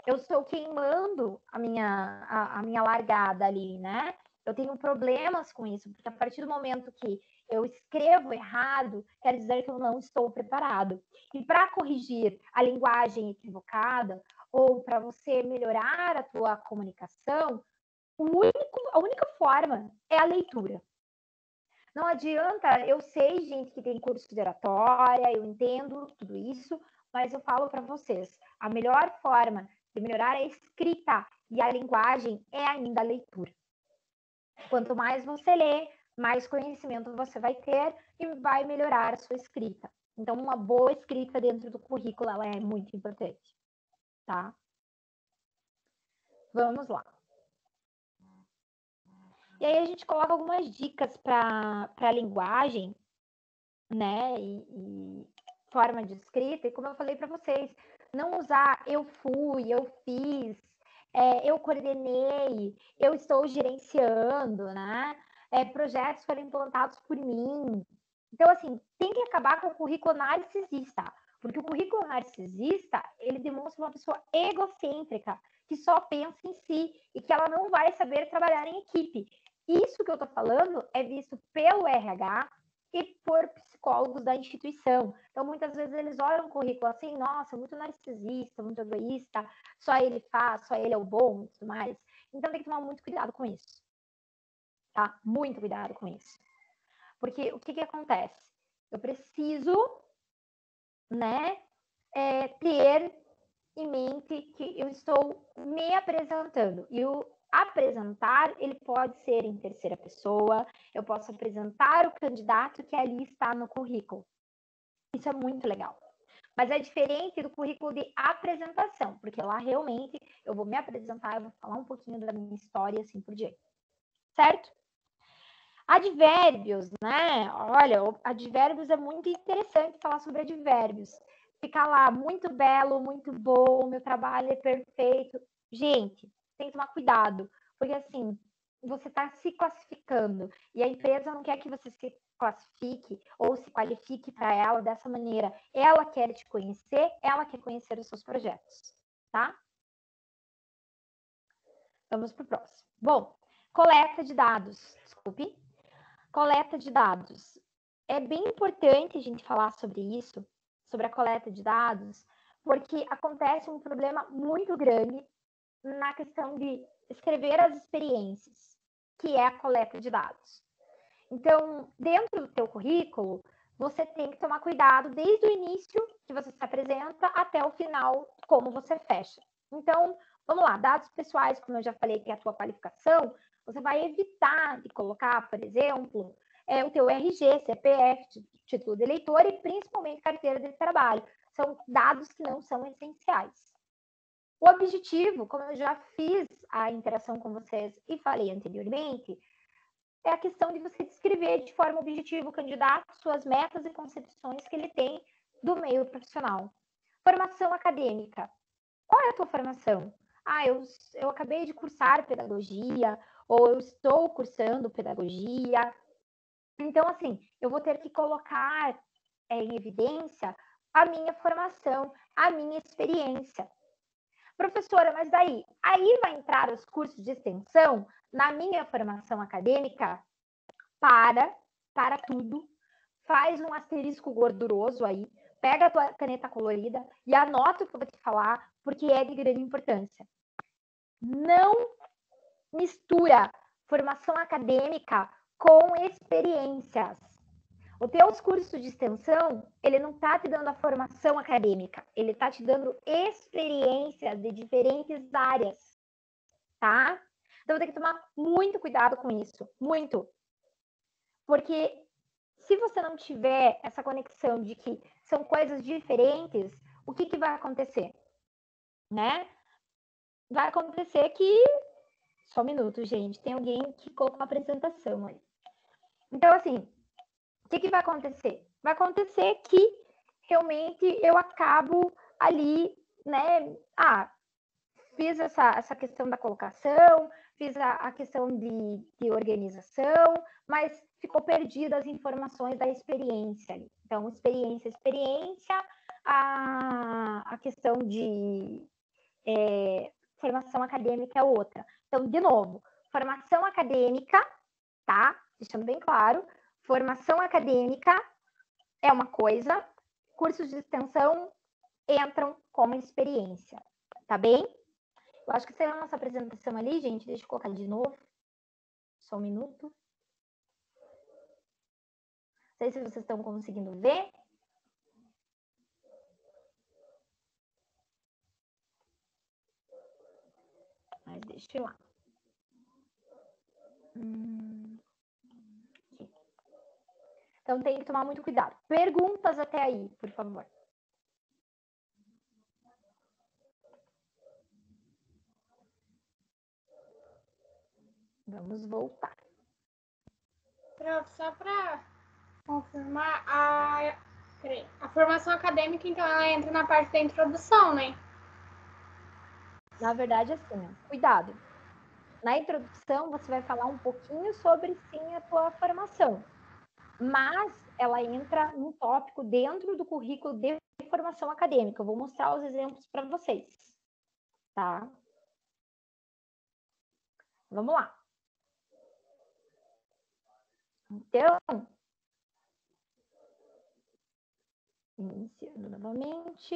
Speaker 1: eu estou queimando a minha largada ali, né? Eu tenho problemas com isso, porque a partir do momento que eu escrevo errado, quer dizer que eu não estou preparado. E para corrigir a linguagem equivocada, ou para você melhorar a tua comunicação, a única forma é a leitura. Não adianta, eu sei, gente, que tem curso de oratória, eu entendo tudo isso, mas eu falo para vocês, a melhor forma de melhorar a escrita e a linguagem é ainda a leitura. Quanto mais você lê, mais conhecimento você vai ter e vai melhorar a sua escrita. Então, uma boa escrita dentro do currículo, ela é muito importante, tá? Vamos lá. E aí a gente coloca algumas dicas para a linguagem, né? E forma de escrita. E como eu falei para vocês, não usar eu fui, eu fiz, eu coordenei, eu estou gerenciando, né? Projetos foram implantados por mim. Então, assim, tem que acabar com o currículo narcisista. Porque o currículo narcisista, ele demonstra uma pessoa egocêntrica, que só pensa em si e que ela não vai saber trabalhar em equipe. Isso que eu estou falando é visto pelo RH e por psicólogos da instituição. Então, muitas vezes eles olham o currículo assim, nossa, muito narcisista, muito egoísta, só ele faz, só ele é o bom e tudo mais. Então, tem que tomar muito cuidado com isso. Tá? Muito cuidado com isso. Porque o que acontece? Eu preciso né, ter em mente que eu estou me apresentando. E o apresentar, ele pode ser em terceira pessoa, eu posso apresentar o candidato que ali está no currículo. Isso é muito legal. Mas é diferente do currículo de apresentação, porque lá realmente eu vou me apresentar, eu vou falar um pouquinho da minha história, assim por diante. Certo? Advérbios, né? Olha, advérbios é muito interessante falar sobre advérbios. Ficar lá, muito belo, muito bom, meu trabalho é perfeito. Gente, tem que tomar cuidado, porque assim, você está se classificando e a empresa não quer que você se classifique ou se qualifique para ela dessa maneira. Ela quer te conhecer, ela quer conhecer os seus projetos, tá? Vamos para o próximo. Bom, coleta de dados. Desculpe. Coleta de dados. É bem importante a gente falar sobre isso, sobre a coleta de dados, porque acontece um problema muito grande na questão de escrever as experiências, que é a coleta de dados. Então, dentro do teu currículo, você tem que tomar cuidado desde o início que você se apresenta até o final, como você fecha. Então, vamos lá, dados pessoais, como eu já falei, que é a tua qualificação, você vai evitar de colocar, por exemplo, o teu RG, CPF, título de eleitor e principalmente carteira de trabalho. São dados que não são essenciais. O objetivo, como eu já fiz a interação com vocês e falei anteriormente, é a questão de você descrever de forma objetiva o candidato, suas metas e concepções que ele tem do meio profissional. Formação acadêmica. Qual é a tua formação? Eu acabei de cursar pedagogia, ou eu estou cursando pedagogia. Então, assim, eu vou ter que colocar em evidência a minha formação, a minha experiência. Professora, mas daí? Aí vai entrar os cursos de extensão na minha formação acadêmica? Para tudo, faz um asterisco gorduroso aí, pega a tua caneta colorida e anota o que eu vou te falar, porque é de grande importância. Não mistura formação acadêmica com experiências. Os teus cursos de extensão, ele não está te dando a formação acadêmica, ele está te dando experiências de diferentes áreas, tá? Então, tem que tomar muito cuidado com isso, muito. Porque se você não tiver essa conexão de que são coisas diferentes, o que vai acontecer? Né? Vai acontecer que... Só um minuto, gente. Tem alguém que colocou uma apresentação aí. Então, assim, o que vai acontecer? Vai acontecer que realmente eu acabo ali, né? Fiz essa questão da colocação, fiz a questão de organização, mas ficou perdida as informações da experiência ali. Então, experiência, a questão de formação acadêmica é outra. Então, de novo, formação acadêmica, tá? Deixando bem claro, formação acadêmica é uma coisa, cursos de extensão entram como experiência, tá bem? Eu acho que saiu a nossa apresentação ali, gente. Deixa eu colocar de novo. Só um minuto. Não sei se vocês estão conseguindo ver. Mas deixa eu lá. Então tem que tomar muito cuidado. Perguntas até aí, por favor. Vamos voltar.
Speaker 3: Prof, só para confirmar, a formação acadêmica, então, ela entra na parte da introdução, né?
Speaker 1: Na verdade, assim, cuidado. Na introdução, você vai falar um pouquinho sobre, sim, a tua formação. Mas ela entra num tópico dentro do currículo de formação acadêmica. Eu vou mostrar os exemplos para vocês. Tá? Vamos lá. Então, iniciando novamente.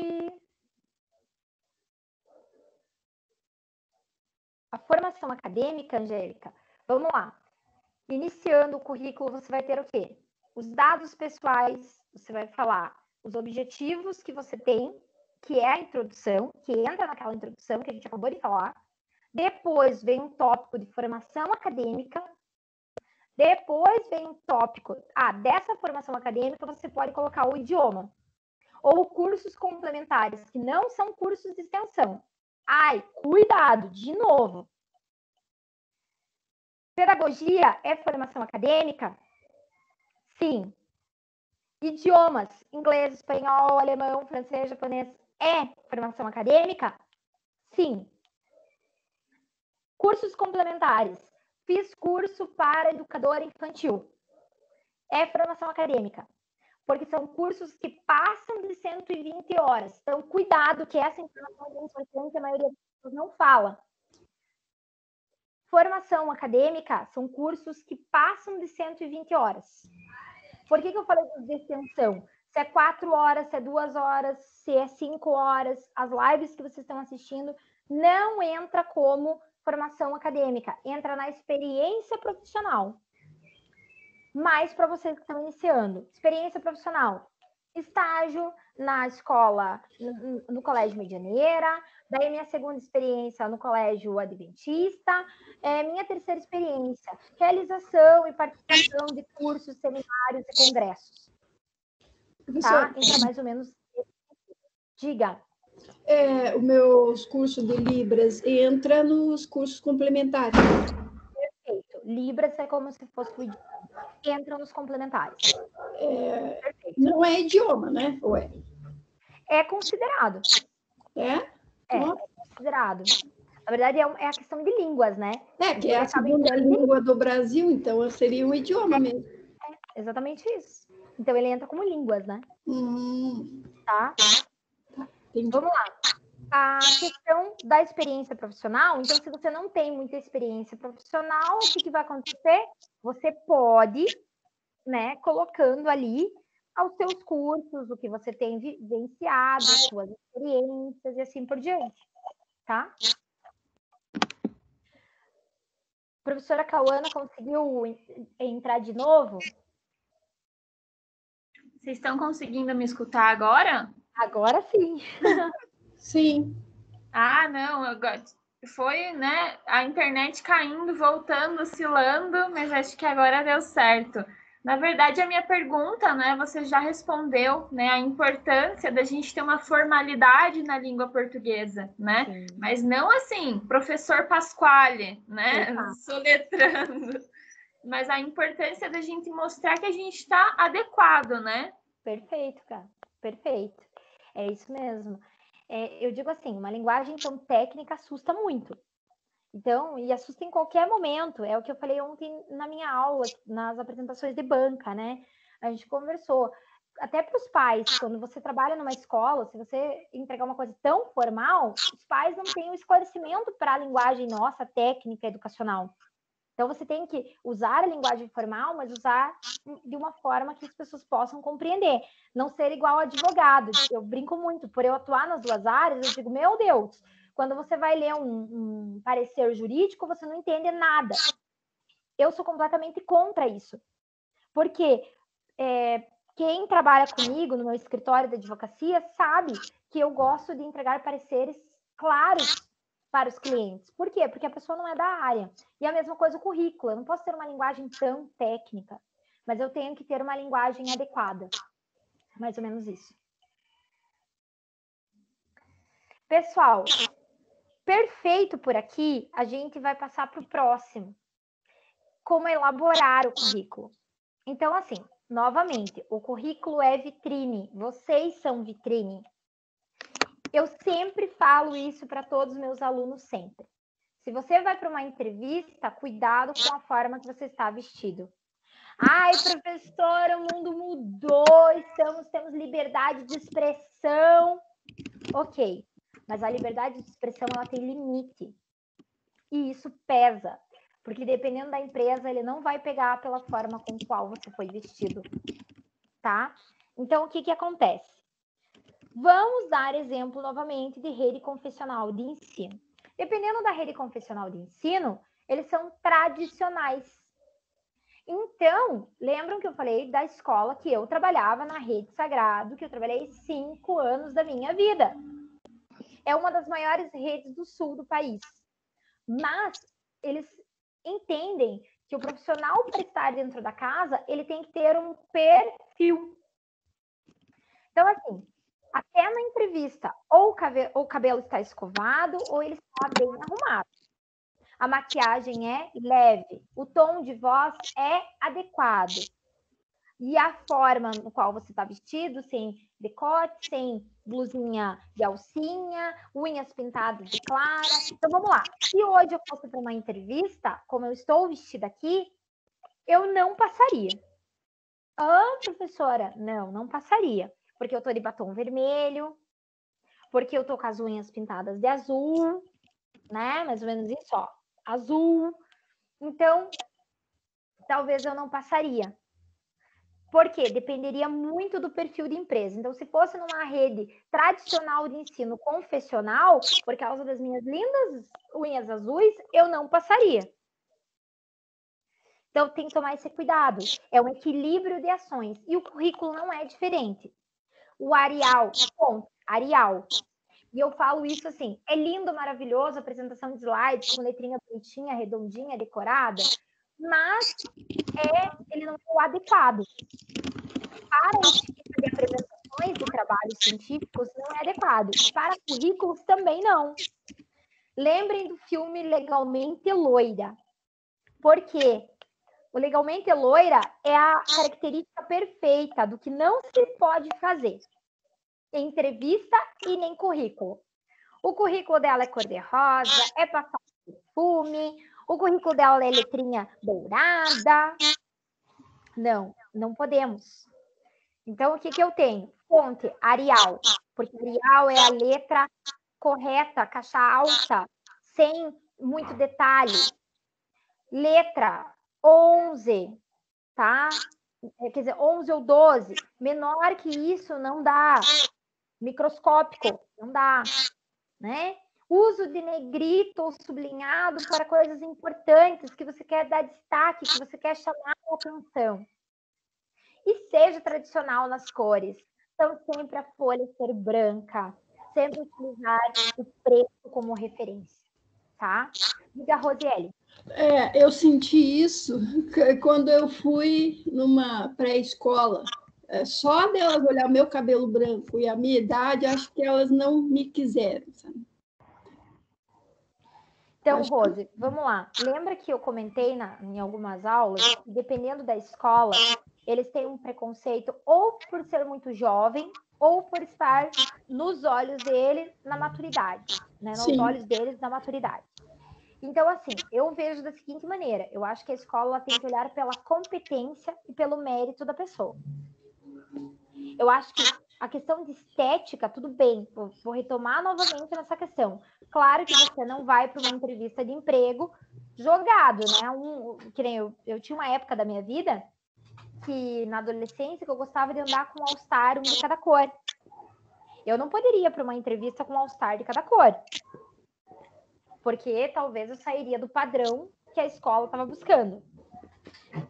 Speaker 1: A formação acadêmica, Angélica, vamos lá. Iniciando o currículo, você vai ter o quê? Os dados pessoais, você vai falar os objetivos que você tem, que é a introdução, que entra naquela introdução que a gente acabou de falar. Depois vem um tópico de formação acadêmica. Depois vem um tópico, dessa formação acadêmica você pode colocar o idioma. Ou cursos complementares, que não são cursos de extensão. Cuidado, de novo. Pedagogia é formação acadêmica? Sim. Idiomas, inglês, espanhol, alemão, francês, japonês, é formação acadêmica? Sim. Cursos complementares. Fiz curso para educador infantil. É formação acadêmica. Porque são cursos que passam de 120 horas. Então, cuidado, que essa informação é bem importante, a maioria das pessoas não fala. Formação acadêmica são cursos que passam de 120 horas. Por que eu falei de extensão? Se é 4 horas, se é 2 horas, se é 5 horas, as lives que vocês estão assistindo não entra como formação acadêmica, entra na experiência profissional. Mas para vocês que estão iniciando, experiência profissional, estágio na escola, no Colégio Medianeira, daí minha segunda experiência no Colégio Adventista, minha terceira experiência, realização e participação de cursos, seminários e congressos. Tá? Então, mais ou menos, diga.
Speaker 2: Os meus cursos de Libras entra nos cursos complementares.
Speaker 1: Perfeito. Libras é como se fosse o idioma. Entra nos complementares.
Speaker 2: Não é idioma, né? Ué.
Speaker 1: É considerado. É considerado. Na verdade, é a questão de línguas, né?
Speaker 2: Que é a segunda língua do Brasil, então seria um idioma mesmo.
Speaker 1: Exatamente isso. Então, ele entra como línguas, né? Tá?
Speaker 2: Entendi.
Speaker 1: Vamos lá. A questão da experiência profissional, então, se você não tem muita experiência profissional, o que vai acontecer? Você pode, né, colocando ali aos seus cursos, o que você tem vivenciado, as suas experiências e assim por diante, tá? Professora Cauana conseguiu entrar de novo?
Speaker 5: Vocês estão conseguindo me escutar agora?
Speaker 1: Agora sim.
Speaker 2: Sim.
Speaker 5: Não, foi, né, a internet caindo, voltando, oscilando, mas acho que agora deu certo. Na verdade, a minha pergunta, né, você já respondeu, né, a importância da gente ter uma formalidade na língua portuguesa, né? Sim. Mas não assim, professor Pasquale, né, soletrando. Mas a importância da gente mostrar que a gente está adequado, né?
Speaker 1: Perfeito, cara. Perfeito. É isso mesmo. Eu digo assim, uma linguagem tão técnica assusta muito. Então, e assusta em qualquer momento. É o que eu falei ontem na minha aula, nas apresentações de banca, né? A gente conversou. Até para os pais, quando você trabalha numa escola, se você entregar uma coisa tão formal, os pais não têm o esclarecimento para a linguagem nossa, técnica, educacional. Então, você tem que usar a linguagem formal, mas usar de uma forma que as pessoas possam compreender. Não ser igual advogado. Eu brinco muito, por eu atuar nas duas áreas, eu digo, meu Deus, quando você vai ler um parecer jurídico, você não entende nada. Eu sou completamente contra isso. Porque quem trabalha comigo no meu escritório de advocacia sabe que eu gosto de entregar pareceres claros para os clientes. Por quê? Porque a pessoa não é da área. E a mesma coisa o currículo. Eu não posso ter uma linguagem tão técnica, mas eu tenho que ter uma linguagem adequada. Mais ou menos isso. Pessoal, perfeito por aqui. A gente vai passar para o próximo. Como elaborar o currículo. Então, assim, novamente, o currículo é vitrine. Vocês são vitrine. Eu sempre falo isso para todos os meus alunos, sempre. Se você vai para uma entrevista, cuidado com a forma que você está vestido. Ai, professora, o mundo mudou, temos liberdade de expressão. Ok, mas a liberdade de expressão, ela tem limite. E isso pesa, porque dependendo da empresa, ele não vai pegar pela forma com qual você foi vestido, tá? Então, o que acontece? Vamos dar exemplo novamente de rede confessional de ensino. Dependendo da rede confessional de ensino, eles são tradicionais. Então, lembram que eu falei da escola que eu trabalhava na Rede Sagrado, que eu trabalhei 5 anos da minha vida. É uma das maiores redes do sul do país. Mas eles entendem que o profissional para estar dentro da casa, ele tem que ter um perfil. Então, assim, até na entrevista, ou o cabelo está escovado, ou ele está bem arrumado. A maquiagem é leve, o tom de voz é adequado. E a forma no qual você está vestido, sem decote, sem blusinha de alcinha, unhas pintadas de clara. Então, vamos lá. Se hoje eu fosse para uma entrevista, como eu estou vestida aqui, eu não passaria. Ah, professora, não passaria. Porque eu estou de batom vermelho, porque eu estou com as unhas pintadas de azul, né? Mais ou menos isso, ó. Azul. Então, talvez eu não passaria. Por quê? Dependeria muito do perfil de empresa. Então, se fosse numa rede tradicional de ensino confessional, por causa das minhas lindas unhas azuis, eu não passaria. Então, tem que tomar esse cuidado. É um equilíbrio de ações. E o currículo não é diferente. O Arial, Arial. E eu falo isso assim, é lindo, maravilhoso, apresentação de slides, com letrinha bonitinha, redondinha, decorada, mas ele não é o adequado. Para esse tipo de apresentações de trabalhos científicos, não é adequado. Para currículos, também não. Lembrem do filme Legalmente Loira. Por quê? O Legalmente Loira é a característica perfeita do que não se pode fazer. Entrevista e nem currículo. O currículo dela é cor-de-rosa, é passado perfume, o currículo dela é letrinha dourada. Não podemos. Então, o que eu tenho? Fonte, Arial, porque Arial é a letra correta, caixa alta, sem muito detalhe. Letra 11, tá? Quer dizer, 11 ou 12. Menor que isso, não dá. Microscópico, não dá, né? Uso de negrito ou sublinhado para coisas importantes que você quer dar destaque, que você quer chamar a atenção. E seja tradicional nas cores. Então, sempre a folha ser branca, sempre utilizar o preto como referência, tá? Diga, Rosiele.
Speaker 2: Eu senti isso quando eu fui numa pré-escola. Só delas olhar meu cabelo branco e a minha idade, acho que elas não me quiseram, sabe?
Speaker 1: Então, Rose, vamos lá. Lembra que eu comentei em algumas aulas, que dependendo da escola, eles têm um preconceito ou por ser muito jovem, ou por estar nos olhos dele na maturidade, né? Nos
Speaker 2: Sim.
Speaker 1: olhos deles na maturidade. Então, assim, eu vejo da seguinte maneira, eu acho que a escola tem que olhar pela competência e pelo mérito da pessoa. Eu acho que a questão de estética, tudo bem, vou retomar novamente nessa questão. Claro que você não vai para uma entrevista de emprego jogado, né? Que nem eu tinha uma época da minha vida que, na adolescência, que eu gostava de andar com um All-Star, um de cada cor. Eu não poderia ir para uma entrevista com um All-Star de cada cor. Porque talvez eu sairia do padrão que a escola estava buscando.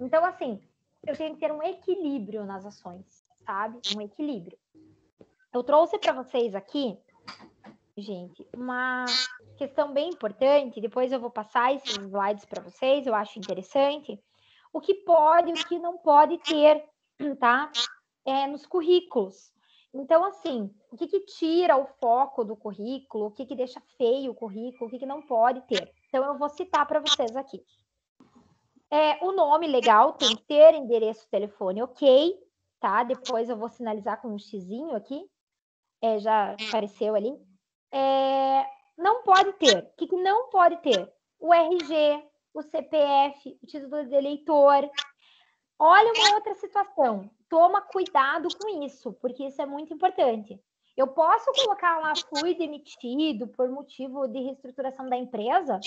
Speaker 1: Então, assim, eu tenho que ter um equilíbrio nas ações, sabe? Um equilíbrio. Eu trouxe para vocês aqui, gente, uma questão bem importante. Depois eu vou passar esses slides para vocês, eu acho interessante. O que pode e o que não pode ter, tá? Nos currículos. Então, assim, o que tira o foco do currículo, o que deixa feio o currículo, o que não pode ter. Então, eu vou citar para vocês aqui. O nome legal, tem que ter endereço, telefone, ok, tá? Depois eu vou sinalizar com um xizinho aqui. Já apareceu ali. Não pode ter. O que não pode ter? O RG, o CPF, o título de eleitor. Olha uma outra situação. Toma cuidado com isso, porque isso é muito importante. Eu posso colocar lá, fui demitido por motivo de reestruturação da empresa?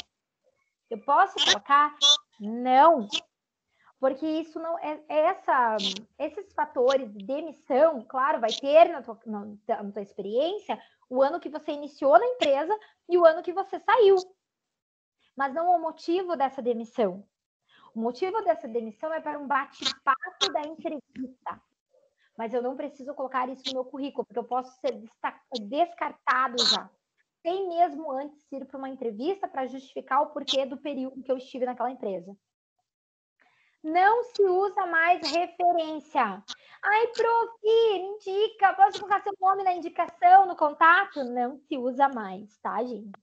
Speaker 1: Eu posso colocar? Não. Porque isso não esses fatores de demissão, claro, vai ter na tua experiência o ano que você iniciou na empresa e o ano que você saiu. Mas não é o motivo dessa demissão. O O motivo dessa demissão é para um bate-papo da entrevista. Mas eu não preciso colocar isso no meu currículo, porque eu posso ser descartado já. Sem mesmo antes ir para uma entrevista para justificar o porquê do período que eu estive naquela empresa. Não se usa mais referência. Ai, prof, me indica, posso colocar seu nome na indicação, no contato? Não se usa mais, tá, gente?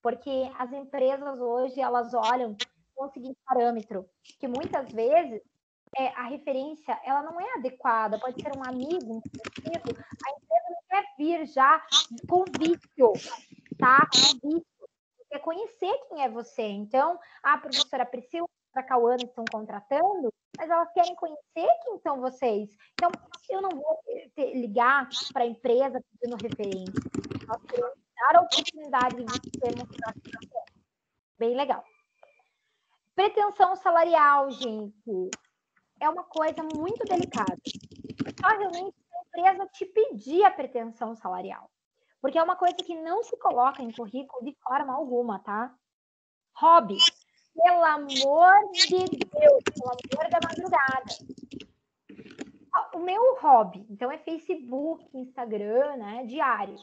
Speaker 1: Porque as empresas hoje, elas olham com o seguinte parâmetro, que muitas vezes a referência, ela não é adequada, pode ser um amigo, um conhecido, a empresa não quer vir já com vício, tá? Com vício, quer conhecer quem é você. Então, a professora Priscila, a Cauana estão contratando, mas elas querem conhecer quem são vocês. Então, eu não vou ligar para a empresa pedindo referência. Nós queremos dar a oportunidade de você mostrar que você é. Bem legal. Pretensão salarial, gente, é uma coisa muito delicada. Só realmente a empresa te pedir a pretensão salarial. Porque é uma coisa que não se coloca em currículo de forma alguma, tá? Hobby. Pelo amor de Deus, pelo amor da madrugada. O meu hobby, então, é Facebook, Instagram, né, diário.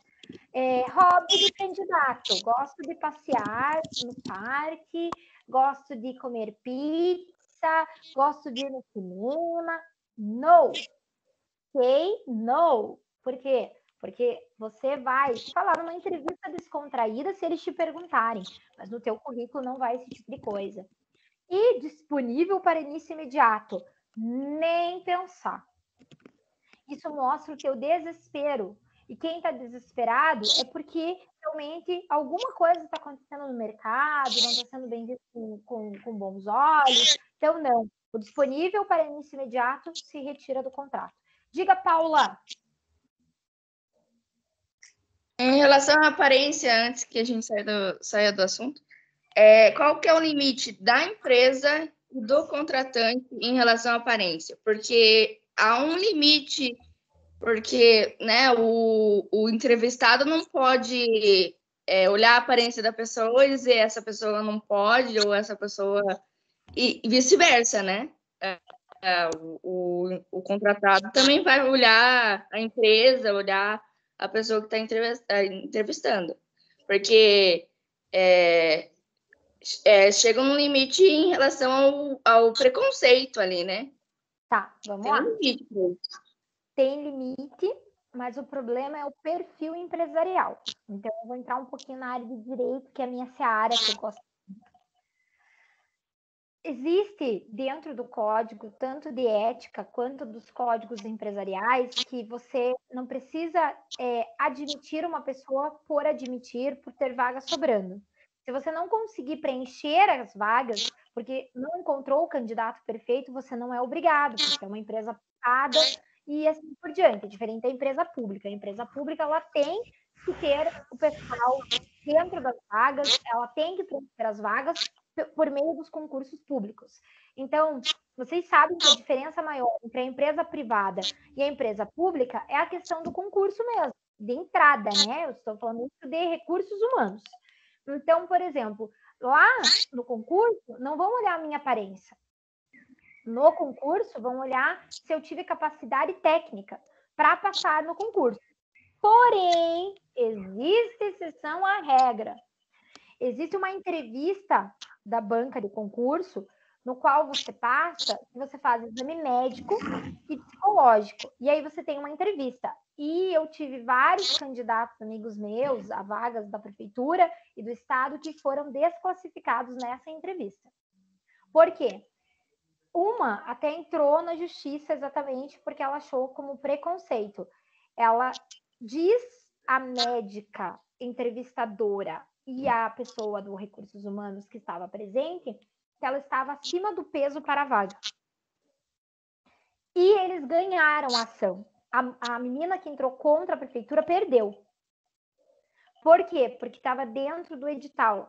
Speaker 1: Hobby de candidato. Gosto de passear no parque, gosto de comer pizza, gosto de ir no cinema. No. Ok? No. Por quê? Porque você vai falar numa entrevista descontraída se eles te perguntarem, mas no teu currículo não vai esse tipo de coisa. E disponível para início imediato, nem pensar. Isso mostra o teu desespero. E quem está desesperado é porque realmente alguma coisa está acontecendo no mercado, não está sendo bem visto com bons olhos. Então, não. O disponível para início imediato se retira do contrato. Diga, Paula.
Speaker 6: Em relação à aparência, antes que a gente saia do assunto, qual que é o limite da empresa e do contratante em relação à aparência? Porque há um limite, porque, né, o entrevistado não pode olhar a aparência da pessoa e dizer essa pessoa não pode, ou essa pessoa... E vice-versa, né? O contratado também vai olhar a empresa, olhar a pessoa que está entrevistando. Porque chega um limite em relação ao preconceito ali, né?
Speaker 1: Tá, vamos lá.
Speaker 6: Tem limite.
Speaker 1: Tem limite, mas o problema é o perfil empresarial. Então, eu vou entrar um pouquinho na área de direito, que é a minha seara, que eu gosto. Existe dentro do código, tanto de ética quanto dos códigos empresariais, que você não precisa admitir uma pessoa por admitir, por ter vaga sobrando. Se você não conseguir preencher as vagas, porque não encontrou o candidato perfeito, você não é obrigado, porque é uma empresa privada e assim por diante. É diferente da empresa pública. A empresa pública, ela tem que ter o pessoal dentro das vagas, ela tem que preencher as vagas por meio dos concursos públicos. Então, vocês sabem que a diferença maior entre a empresa privada e a empresa pública é a questão do concurso mesmo, de entrada, né? Eu estou falando isso de recursos humanos. Então, por exemplo, lá no concurso, não vão olhar a minha aparência. No concurso, vão olhar se eu tive capacidade técnica para passar no concurso. Porém, existe exceção à regra. Existe uma entrevista da banca de concurso, no qual você passa, você faz exame médico e psicológico. E aí você tem uma entrevista. E eu tive vários candidatos, amigos meus, a vagas da prefeitura e do estado, que foram desclassificados nessa entrevista. Por quê? Uma até entrou na justiça exatamente porque ela achou como preconceito. Ela diz à médica entrevistadora e a pessoa do Recursos Humanos que estava presente que ela estava acima do peso para a vaga. E eles ganharam a ação. A menina que entrou contra a prefeitura perdeu. Por quê? Porque estava dentro do edital.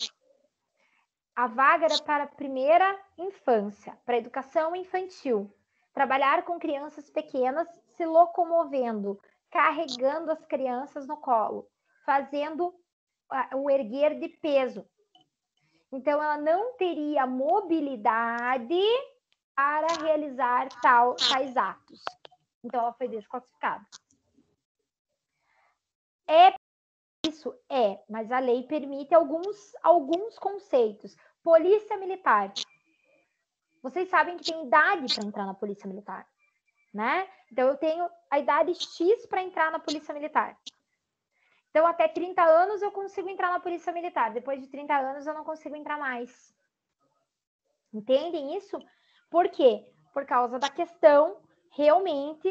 Speaker 1: A vaga era para a primeira infância, para a educação infantil. Trabalhar com crianças pequenas, se locomovendo, carregando as crianças no colo, fazendo o erguer de peso. Então, ela não teria mobilidade para realizar tais atos. Então, ela foi desclassificada. Isso mas a lei permite alguns conceitos. Polícia Militar. Vocês sabem que tem idade para entrar na Polícia Militar, né? Então, eu tenho a idade X para entrar na Polícia Militar. Então, até 30 anos eu consigo entrar na Polícia Militar. Depois de 30 anos eu não consigo entrar mais. Entendem isso? Por quê? Por causa da questão, realmente,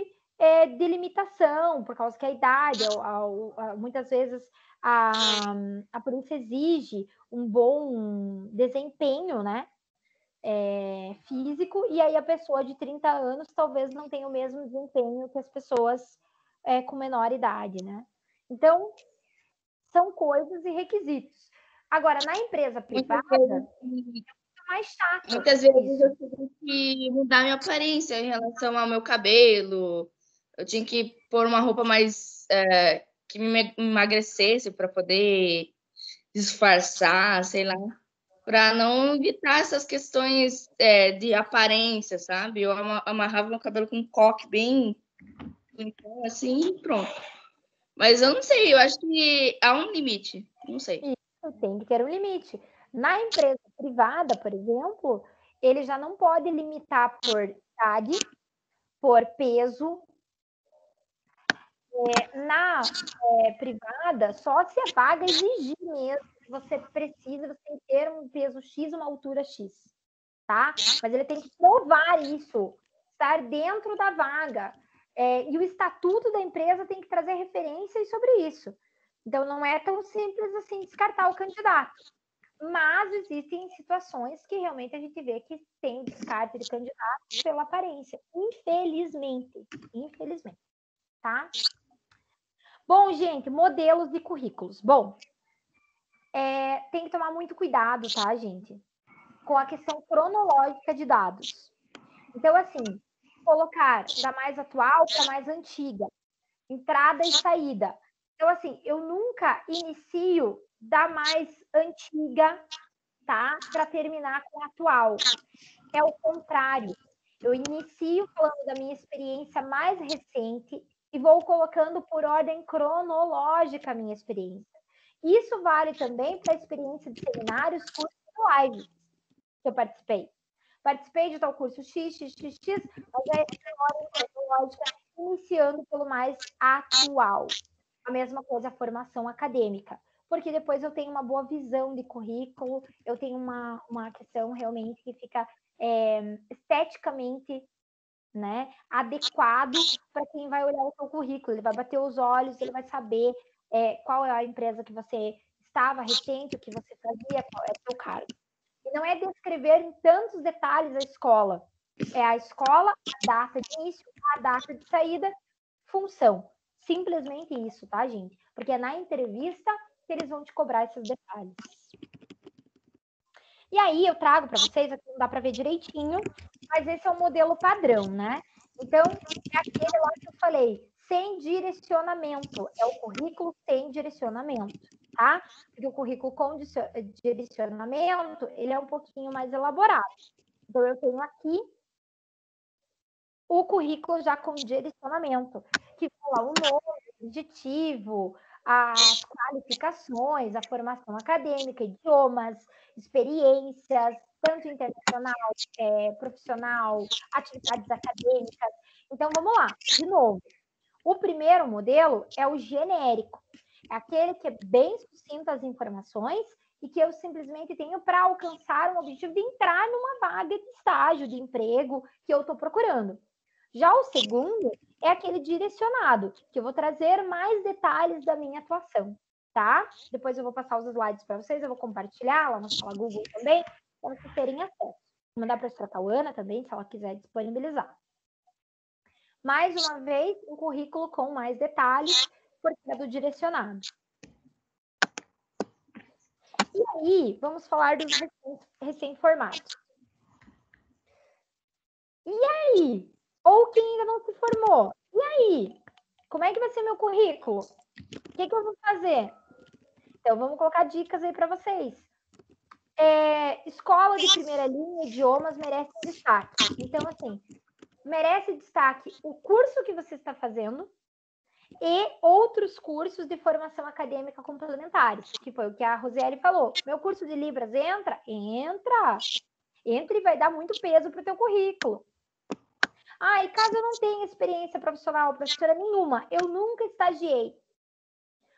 Speaker 1: de limitação, por causa que a idade, muitas vezes, a polícia exige um bom desempenho, né? Físico, e aí a pessoa de 30 anos talvez não tenha o mesmo desempenho que as pessoas com menor idade, né? Então, são coisas e requisitos. Agora, na empresa privada, é mais chato.
Speaker 6: Muitas vezes eu tive que mudar minha aparência em relação ao meu cabelo. Eu tinha que pôr uma roupa mais que me emagrecesse para poder disfarçar, sei lá, para não evitar essas questões de aparência, sabe? Eu amarrava meu cabelo com um coque bem assim e pronto. Mas eu não sei, eu acho que há um limite, não sei.
Speaker 1: Isso, tem que ter um limite. Na empresa privada, por exemplo, ele já não pode limitar por idade, por peso. Na privada, só se a vaga exigir mesmo, você precisa, você tem que ter um peso X, uma altura X, tá? Mas ele tem que provar isso, estar dentro da vaga. E o estatuto da empresa tem que trazer referências sobre isso. Então, não é tão simples assim descartar o candidato. Mas existem situações que realmente a gente vê que tem descarte de candidato pela aparência. Infelizmente, tá? Bom, gente, modelos de currículos. Bom, tem que tomar muito cuidado, tá, gente? Com a questão cronológica de dados. Então, assim, colocar da mais atual para mais antiga, entrada e saída. Então, assim, eu nunca inicio da mais antiga, tá? Para terminar com a atual. É o contrário. Eu inicio falando da minha experiência mais recente e vou colocando por ordem cronológica a minha experiência. Isso vale também para a experiência de seminários, cursos e lives que eu participei. Participei de tal curso X, mas é ordem cronológica, iniciando pelo mais atual. A mesma coisa a formação acadêmica, porque depois eu tenho uma boa visão de currículo, eu tenho uma questão realmente que fica esteticamente, né, adequado para quem vai olhar o seu currículo. Ele vai bater os olhos, ele vai saber qual é a empresa que você estava recente, o que você fazia, qual é o seu cargo. E não é descrever em tantos detalhes a escola. É a escola, a data de início, a data de saída, função. Simplesmente isso, tá, gente? Porque é na entrevista que eles vão te cobrar esses detalhes. E aí eu trago para vocês, aqui não dá para ver direitinho, mas esse é o modelo padrão, né? Então, é aquele lá que eu falei, sem direcionamento. É o currículo sem direcionamento, tá? Porque o currículo com direcionamento, ele é um pouquinho mais elaborado. Então, eu tenho aqui o currículo já com direcionamento, que fala o nome, o objetivo, as qualificações, a formação acadêmica, idiomas, experiências, tanto internacional, profissional, atividades acadêmicas. Então, vamos lá, de novo. O primeiro modelo é o genérico. É aquele que é bem sucinto as informações e que eu simplesmente tenho para alcançar um objetivo de entrar numa vaga de estágio, de emprego que eu estou procurando. Já o segundo é aquele direcionado, que eu vou trazer mais detalhes da minha atuação, tá? Depois eu vou passar os slides para vocês, eu vou compartilhar lá na sala Google também, para vocês terem acesso. Vou mandar para a Tauana também, se ela quiser disponibilizar. Mais uma vez, um currículo com mais detalhes, porque é do direcionado. E aí, vamos falar dos recém-formados. E aí? Ou quem ainda não se formou. E aí? Como é que vai ser meu currículo? O que eu vou fazer? Então, vamos colocar dicas aí para vocês. Escola de primeira linha, idiomas, merece destaque. Então, assim, merece destaque o curso que você está fazendo e outros cursos de formação acadêmica complementares, que foi o que a Rosiele falou. Meu curso de Libras entra? Entra e vai dar muito peso para o teu currículo. E caso eu não tenha experiência profissional, professora nenhuma, eu nunca estagiei.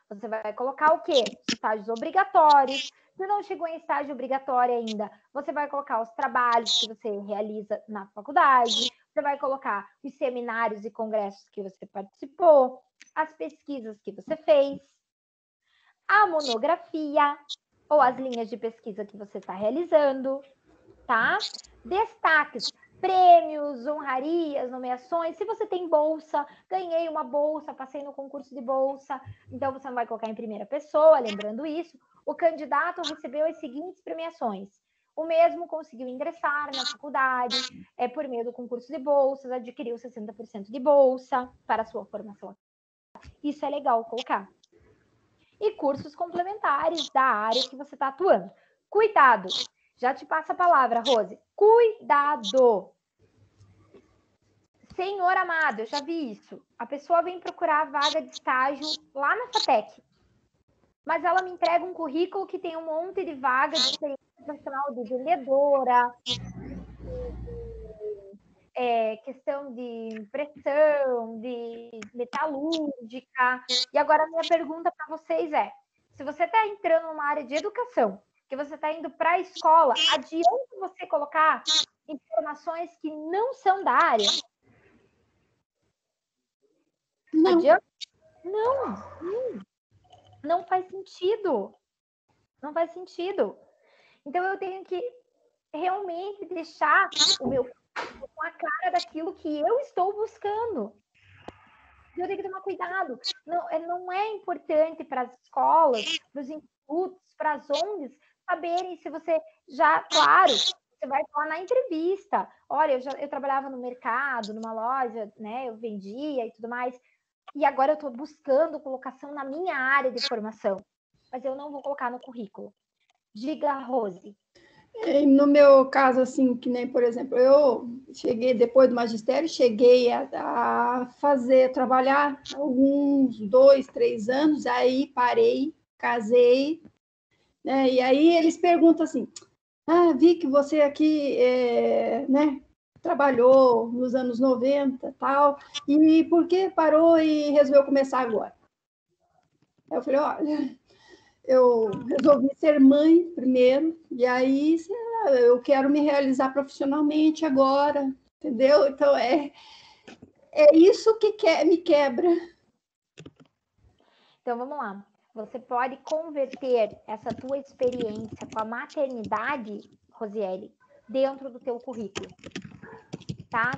Speaker 1: Você vai colocar o quê? Estágios obrigatórios. Se não chegou em estágio obrigatório ainda, você vai colocar os trabalhos que você realiza na faculdade, você vai colocar os seminários e congressos que você participou, as pesquisas que você fez, a monografia ou as linhas de pesquisa que você está realizando, tá? Destaques, prêmios, honrarias, nomeações. Se você tem bolsa, ganhei uma bolsa, passei no concurso de bolsa, então você não vai colocar em primeira pessoa, lembrando isso. O candidato recebeu as seguintes premiações. O mesmo conseguiu ingressar na faculdade, por meio do concurso de bolsas, adquiriu 60% de bolsa para a sua formação. Isso é legal colocar. E cursos complementares da área que você está atuando. Cuidado! Já te passo a palavra, Rose. Cuidado! Senhor amado, eu já vi isso. A pessoa vem procurar a vaga de estágio lá na FATEC, mas ela me entrega um currículo que tem um monte de vaga de experiência profissional de vendedora, questão de impressão, de metalúrgica. E agora a minha pergunta para vocês é, se você está entrando numa área de educação, que você está indo para a escola, adianta você colocar informações que não são da área?
Speaker 2: Não.
Speaker 1: Adianta? Não faz sentido. Não faz sentido. Então, eu tenho que realmente deixar o meu com a cara daquilo que eu estou buscando. Eu tenho que tomar cuidado. Não é importante para as escolas, para os institutos, para as ONGs, saberem se você já, claro, você vai falar na entrevista. Olha, eu trabalhava no mercado, numa loja, né? Eu vendia e tudo mais. E agora eu estou buscando colocação na minha área de formação. Mas eu não vou colocar no currículo. Diga, Rose.
Speaker 2: No meu caso, assim, que nem, por exemplo, eu cheguei, depois do magistério, cheguei a trabalhar alguns 2, 3 anos, aí parei, casei, né? E aí eles perguntam assim, vi que você aqui, né, trabalhou nos anos 90 tal, e por que parou e resolveu começar agora? Aí eu falei, olha, eu resolvi ser mãe primeiro, e aí, sei lá, eu quero me realizar profissionalmente agora, entendeu? Então, é isso que me quebra.
Speaker 1: Então, vamos lá. Você pode converter essa tua experiência com a maternidade, Rosiele, dentro do teu currículo, tá?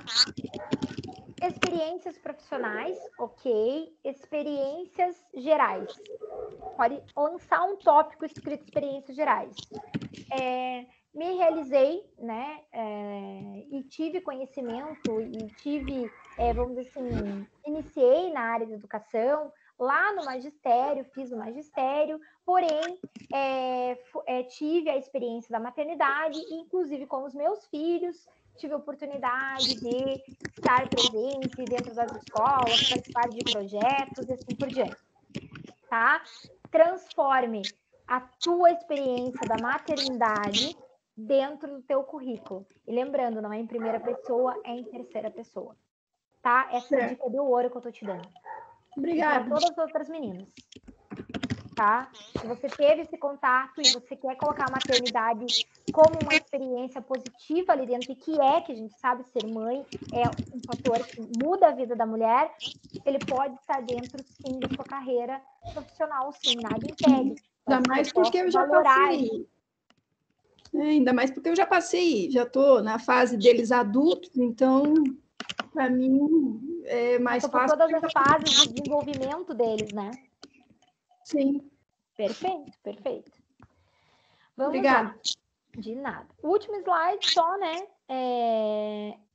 Speaker 1: Experiências profissionais, ok. Experiências gerais. Pode lançar um tópico escrito experiências gerais. Me realizei, né? E tive conhecimento e tive, vamos dizer assim, iniciei na área de educação, lá no magistério, fiz o magistério, porém, tive a experiência da maternidade, inclusive com os meus filhos, tive a oportunidade de estar presente dentro das escolas, participar de projetos e assim por diante, tá? Transforme a tua experiência da maternidade dentro do teu currículo. E lembrando, não é em primeira pessoa, é em terceira pessoa, tá? Essa é a dica de ouro que eu tô te dando.
Speaker 2: Obrigada.
Speaker 1: E para todas as outras meninas, tá? Se você teve esse contato e você quer colocar a maternidade como uma experiência positiva ali dentro, e que a gente sabe ser mãe é um fator que muda a vida da mulher, ele pode estar dentro, sim, da sua carreira profissional, sim, nada impede.
Speaker 2: Ainda mais porque eu já passei. Ainda mais porque eu já passei, já estou na fase deles adultos, então, para mim, é mais fácil.
Speaker 1: Por todas as fases de desenvolvimento deles, né?
Speaker 2: Sim.
Speaker 1: Perfeito, perfeito. Vamos
Speaker 2: Obrigada.
Speaker 1: lá. De nada. O último slide só, né?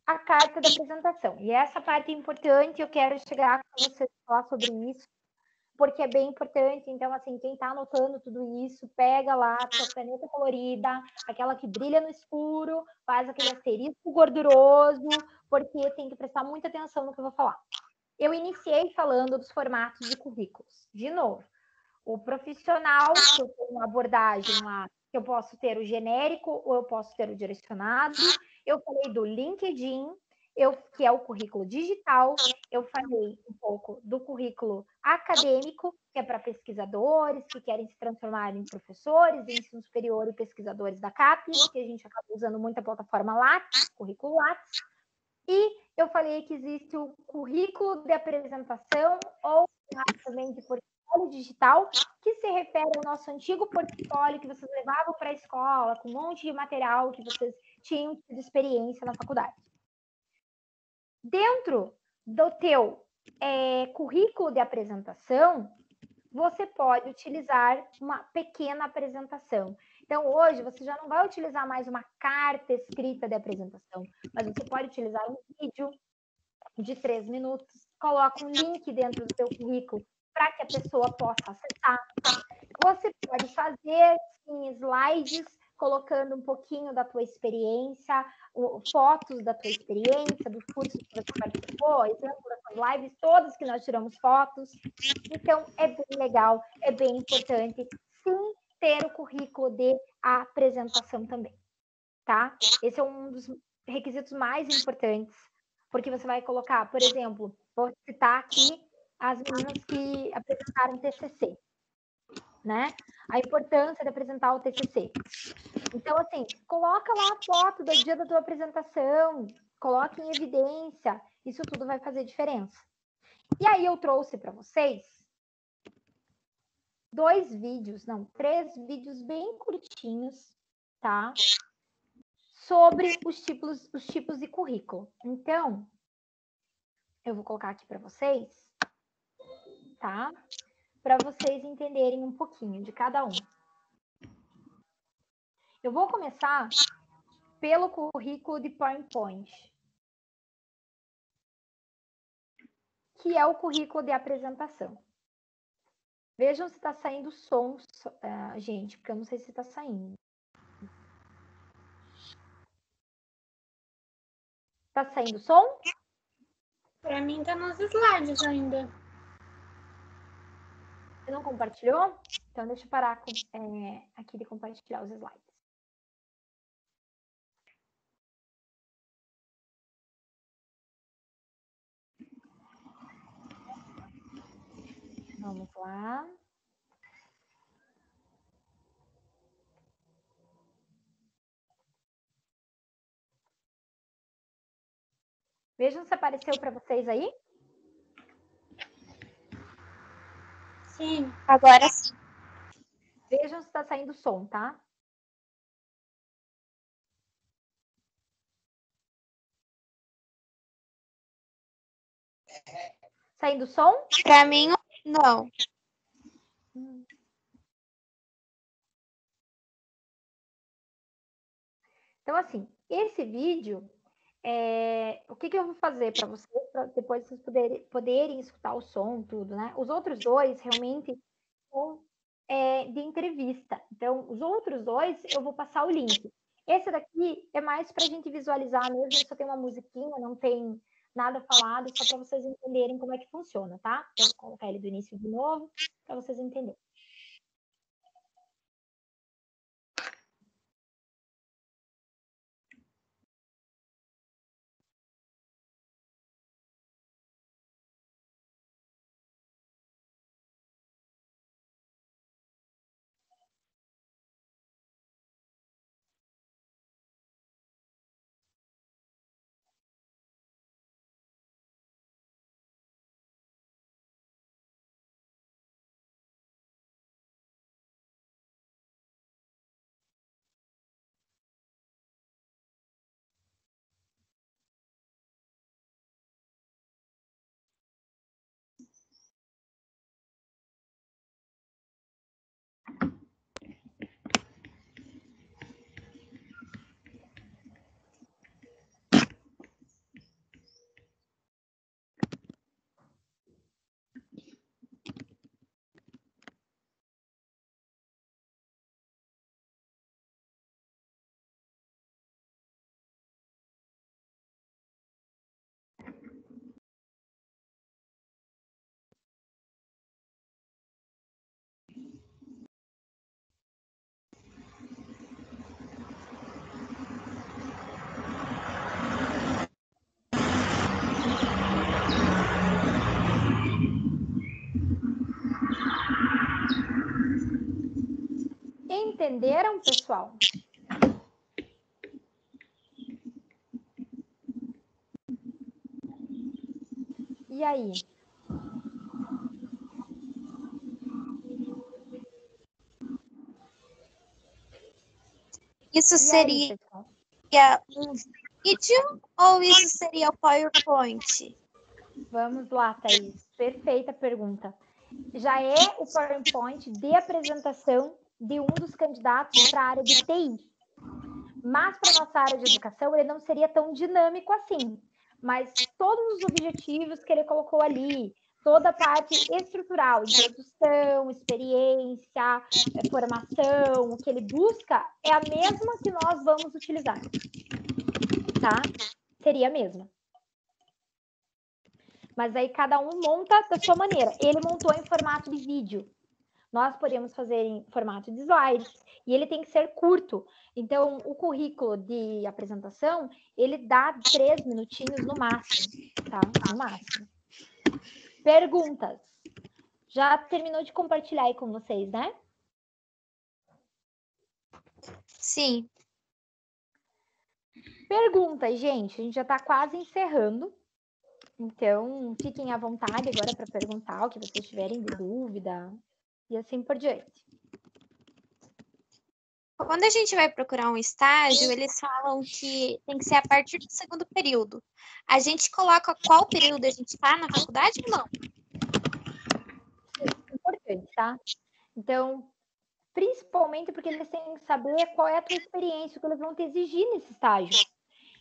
Speaker 1: A carta da apresentação. E essa parte é importante, eu quero chegar com vocês a falar sobre isso porque é bem importante. Então, assim, quem está anotando tudo isso, pega lá a sua caneta colorida, aquela que brilha no escuro, faz aquele asterisco gorduroso, porque tem que prestar muita atenção no que eu vou falar. Eu iniciei falando dos formatos de currículos. De novo, o profissional, que eu tenho uma abordagem lá, que eu posso ter o genérico ou eu posso ter o direcionado. Eu falei do LinkedIn, que é o currículo digital. Eu falei um pouco do currículo acadêmico, que é para pesquisadores que querem se transformar em professores de ensino superior e pesquisadores da CAPES, que a gente acaba usando muito a plataforma Lattes, currículo Lattes. E eu falei que existe o currículo de apresentação ou também de portfólio digital, que se refere ao nosso antigo portfólio que vocês levavam para a escola, com um monte de material que vocês tinham de experiência na faculdade. Dentro do teu currículo de apresentação, você pode utilizar uma pequena apresentação. Então, hoje, você já não vai utilizar mais uma carta escrita de apresentação, mas você pode utilizar um vídeo de 3 minutos, coloca um link dentro do seu currículo para que a pessoa possa acessar. Você pode fazer sim, slides colocando um pouquinho da tua experiência, fotos da tua experiência, dos cursos que você participou, exemplo dessas lives todas que nós tiramos fotos. Então, é bem legal, é bem importante, sim, ter o currículo de apresentação também, tá? Esse é um dos requisitos mais importantes, porque você vai colocar, por exemplo, vou citar aqui as meninas que apresentaram TCC, né? A importância de apresentar o TCC. Então, assim, coloca lá a foto do dia da tua apresentação, coloca em evidência, isso tudo vai fazer diferença. E aí eu trouxe para vocês 3 vídeos bem curtinhos, tá? Sobre os tipos de currículo. Então, eu vou colocar aqui para vocês, tá? Para vocês entenderem um pouquinho de cada um. Eu vou começar pelo currículo de PowerPoint, que é o currículo de apresentação. Vejam se está saindo som, gente, porque eu não sei se está saindo. Está saindo som?
Speaker 3: Para mim tá nos slides ainda.
Speaker 1: Você não compartilhou? Então, deixa eu parar aqui de compartilhar os slides. Vamos lá. Vejam se apareceu para vocês aí.
Speaker 3: Sim.
Speaker 5: Agora sim.
Speaker 1: Vejam se está saindo som, tá? Saindo som?
Speaker 5: Para mim, não.
Speaker 1: Então, assim, esse vídeo, o que eu vou fazer para vocês, para depois vocês poderem escutar o som, tudo, né? Os outros 2, realmente, são de entrevista. Então, os outros 2, eu vou passar o link. Esse daqui é mais para a gente visualizar mesmo, só tem uma musiquinha, não tem nada falado, só para vocês entenderem como é que funciona, tá? Eu vou colocar ele do início de novo, para vocês entenderem. Entenderam, pessoal? E aí?
Speaker 7: Isso
Speaker 1: E aí,
Speaker 7: seria
Speaker 1: pessoal?
Speaker 7: um vídeo ou isso seria o PowerPoint?
Speaker 1: Vamos lá, Thaís. Perfeita pergunta. Já é o PowerPoint de apresentação de um dos candidatos para a área de TI. Mas para a nossa área de educação, ele não seria tão dinâmico assim. Mas todos os objetivos que ele colocou ali, toda a parte estrutural, introdução, experiência, formação, o que ele busca, é a mesma que nós vamos utilizar. Tá? Seria a mesma. Mas aí cada um monta da sua maneira. Ele montou em formato de vídeo. Nós podemos fazer em formato de slides. E ele tem que ser curto. Então, o currículo de apresentação, ele dá 3 minutinhos no máximo, tá? No máximo. Perguntas. Já terminou de compartilhar aí com vocês, né?
Speaker 7: Sim.
Speaker 1: Perguntas, gente. A gente já está quase encerrando. Então, fiquem à vontade agora para perguntar o que vocês tiverem de dúvida e assim por diante.
Speaker 7: Quando a gente vai procurar um estágio, eles falam que tem que ser a partir do segundo período. A gente coloca qual período a gente está na faculdade ou não?
Speaker 1: Importante, tá? Então, principalmente porque eles têm que saber qual é a tua experiência, o que eles vão te exigir nesse estágio.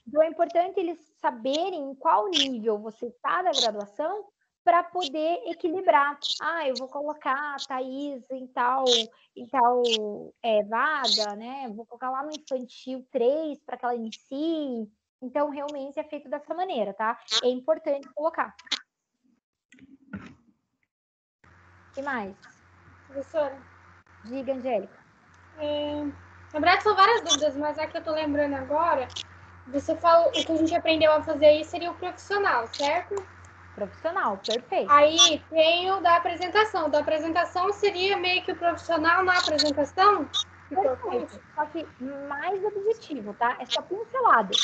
Speaker 1: Então, é importante eles saberem em qual nível você está da graduação para poder equilibrar. Ah, eu vou colocar a Thaís em tal vaga, né? Vou colocar lá no infantil 3 para que ela inicie. Então, realmente é feito dessa maneira, tá? É importante colocar. O que mais?
Speaker 3: Professora,
Speaker 1: Diga, Angélica.
Speaker 3: na verdade são várias dúvidas, mas a que eu tô lembrando agora, você falou, o que a gente aprendeu a fazer aí seria o profissional, certo?
Speaker 1: Profissional, perfeito.
Speaker 3: Aí tem o da apresentação. Da apresentação seria meio que o profissional na apresentação?
Speaker 1: Perfeito. Só que mais objetivo, tá? É só pincelada.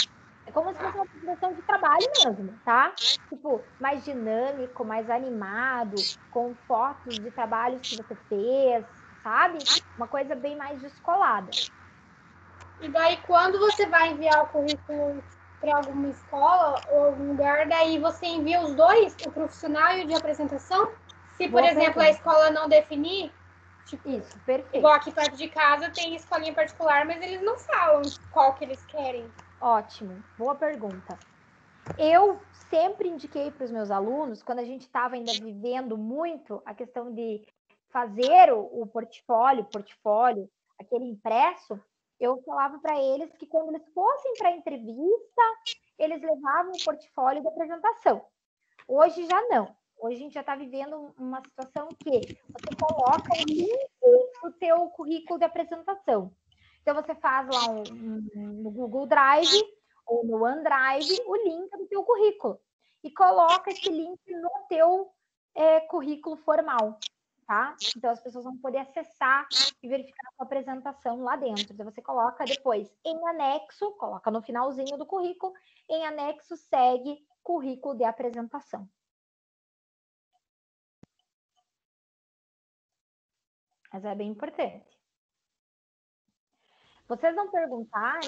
Speaker 1: É como se fosse uma apresentação de trabalho mesmo, tá? Tipo, mais dinâmico, mais animado, com fotos de trabalhos que você fez, sabe? Uma coisa bem mais descolada.
Speaker 3: E daí, quando você vai enviar o currículo para alguma escola ou algum lugar, daí você envia os dois, o profissional e o de apresentação? Se, por
Speaker 1: Boa
Speaker 3: exemplo,
Speaker 1: pergunta.
Speaker 3: a escola não definir, tipo,
Speaker 1: Isso, perfeito.
Speaker 3: igual aqui perto de casa tem escolinha particular, mas eles não falam qual que eles querem.
Speaker 1: Ótimo, boa pergunta. Eu sempre indiquei para os meus alunos, quando a gente estava ainda vivendo muito a questão de fazer o portfólio, aquele impresso, eu falava para eles que quando eles fossem para a entrevista, eles levavam o portfólio de apresentação. Hoje já não. Hoje a gente já está vivendo uma situação que você coloca o link do teu currículo de apresentação. Então, você faz lá no Google Drive ou no OneDrive o link do teu currículo e coloca esse link no teu currículo formal, tá? Então, as pessoas vão poder acessar e verificar a sua apresentação lá dentro. Então, você coloca depois em anexo, coloca no finalzinho do currículo, em anexo segue currículo de apresentação. Mas é bem importante. Vocês não perguntaram,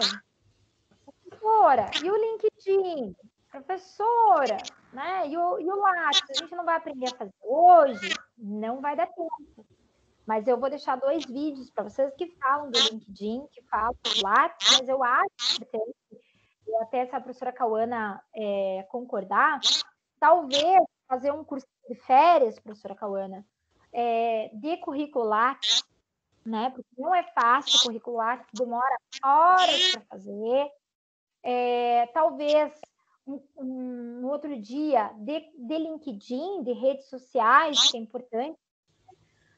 Speaker 1: professora, e o LinkedIn? Professora, né? E o Lattes, a gente não vai aprender a fazer hoje? Não vai dar tempo. Mas eu vou deixar 2 vídeos para vocês que falam do LinkedIn, que falam do Lattes, mas eu acho que até se a professora Cauana concordar, talvez fazer um curso de férias, professora Cauana, de currículo Lattes, né? Porque não é fácil, o currículo Lattes demora horas para fazer. Talvez um outro dia de LinkedIn, de redes sociais, que é importante,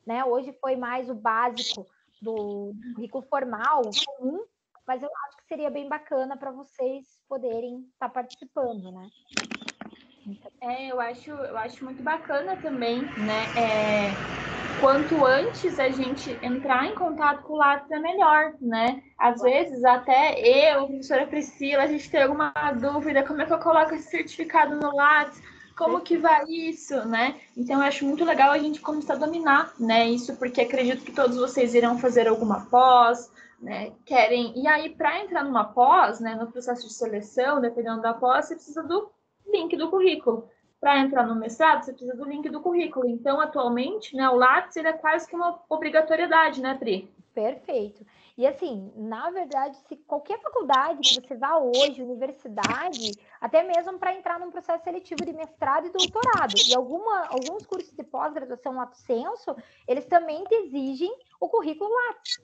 Speaker 1: né? Hoje foi mais o básico do currículo formal, comum, mas eu acho que seria bem bacana para vocês poderem estar participando, né?
Speaker 5: Eu acho muito bacana também, né? quanto antes a gente entrar em contato com o Lattes é melhor, né? Às vezes, até eu, a professora Priscila, a gente tem alguma dúvida, como é que eu coloco esse certificado no Lattes? Como que vai isso, né? Então, eu acho muito legal a gente começar a dominar, né, isso, porque acredito que todos vocês irão fazer alguma pós, né, querem... E aí, para entrar numa pós, né, no processo de seleção, dependendo da pós, você precisa do link do currículo. Para entrar no mestrado, você precisa do link do currículo. Então, atualmente, né, o Lattes ele é quase que uma obrigatoriedade, né, Pri?
Speaker 1: Perfeito. E assim, na verdade, se qualquer faculdade que você vá hoje, universidade, até mesmo para entrar num processo seletivo de mestrado e doutorado, e alguns cursos de pós-graduação lato sensu, eles também te exigem o currículo Lattes.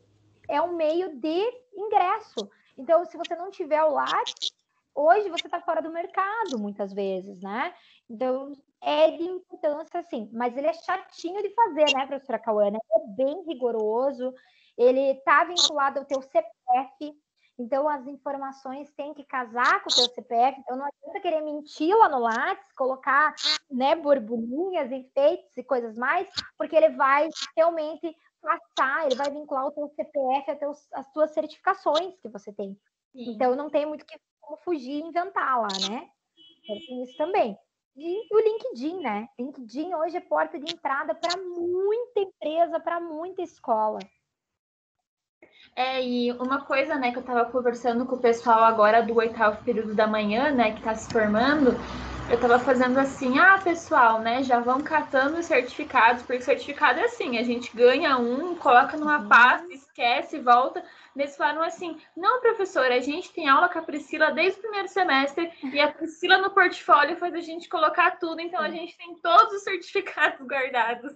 Speaker 1: É um meio de ingresso. Então, se você não tiver o Lattes, hoje você está fora do mercado, muitas vezes, né? Então, é de importância, sim. Mas ele é chatinho de fazer, né, professora Cauana? É bem rigoroso. Ele está vinculado ao teu CPF. Então, as informações têm que casar com o teu CPF. Então, não adianta querer mentir lá no Lattes, colocar, né, borbulhinhas, enfeites e coisas mais, porque ele vai realmente passar, ele vai vincular o teu CPF as tuas certificações que você tem. Sim. Então, não tem muito como fugir e inventar lá, né? Então, tem isso também. E o LinkedIn, né? LinkedIn hoje é porta de entrada para muita empresa, para muita escola.
Speaker 5: E uma coisa, né, que eu estava conversando com o pessoal agora do 8º período da manhã, né, que está se formando, eu estava fazendo assim, pessoal, né, já vão catando os certificados, porque certificado é assim, a gente ganha um, coloca numa pasta, esquece, volta. Eles falaram assim, não, professora, a gente tem aula com a Priscila desde o primeiro semestre, e a Priscila no portfólio faz a gente colocar tudo, então a gente tem todos os certificados guardados.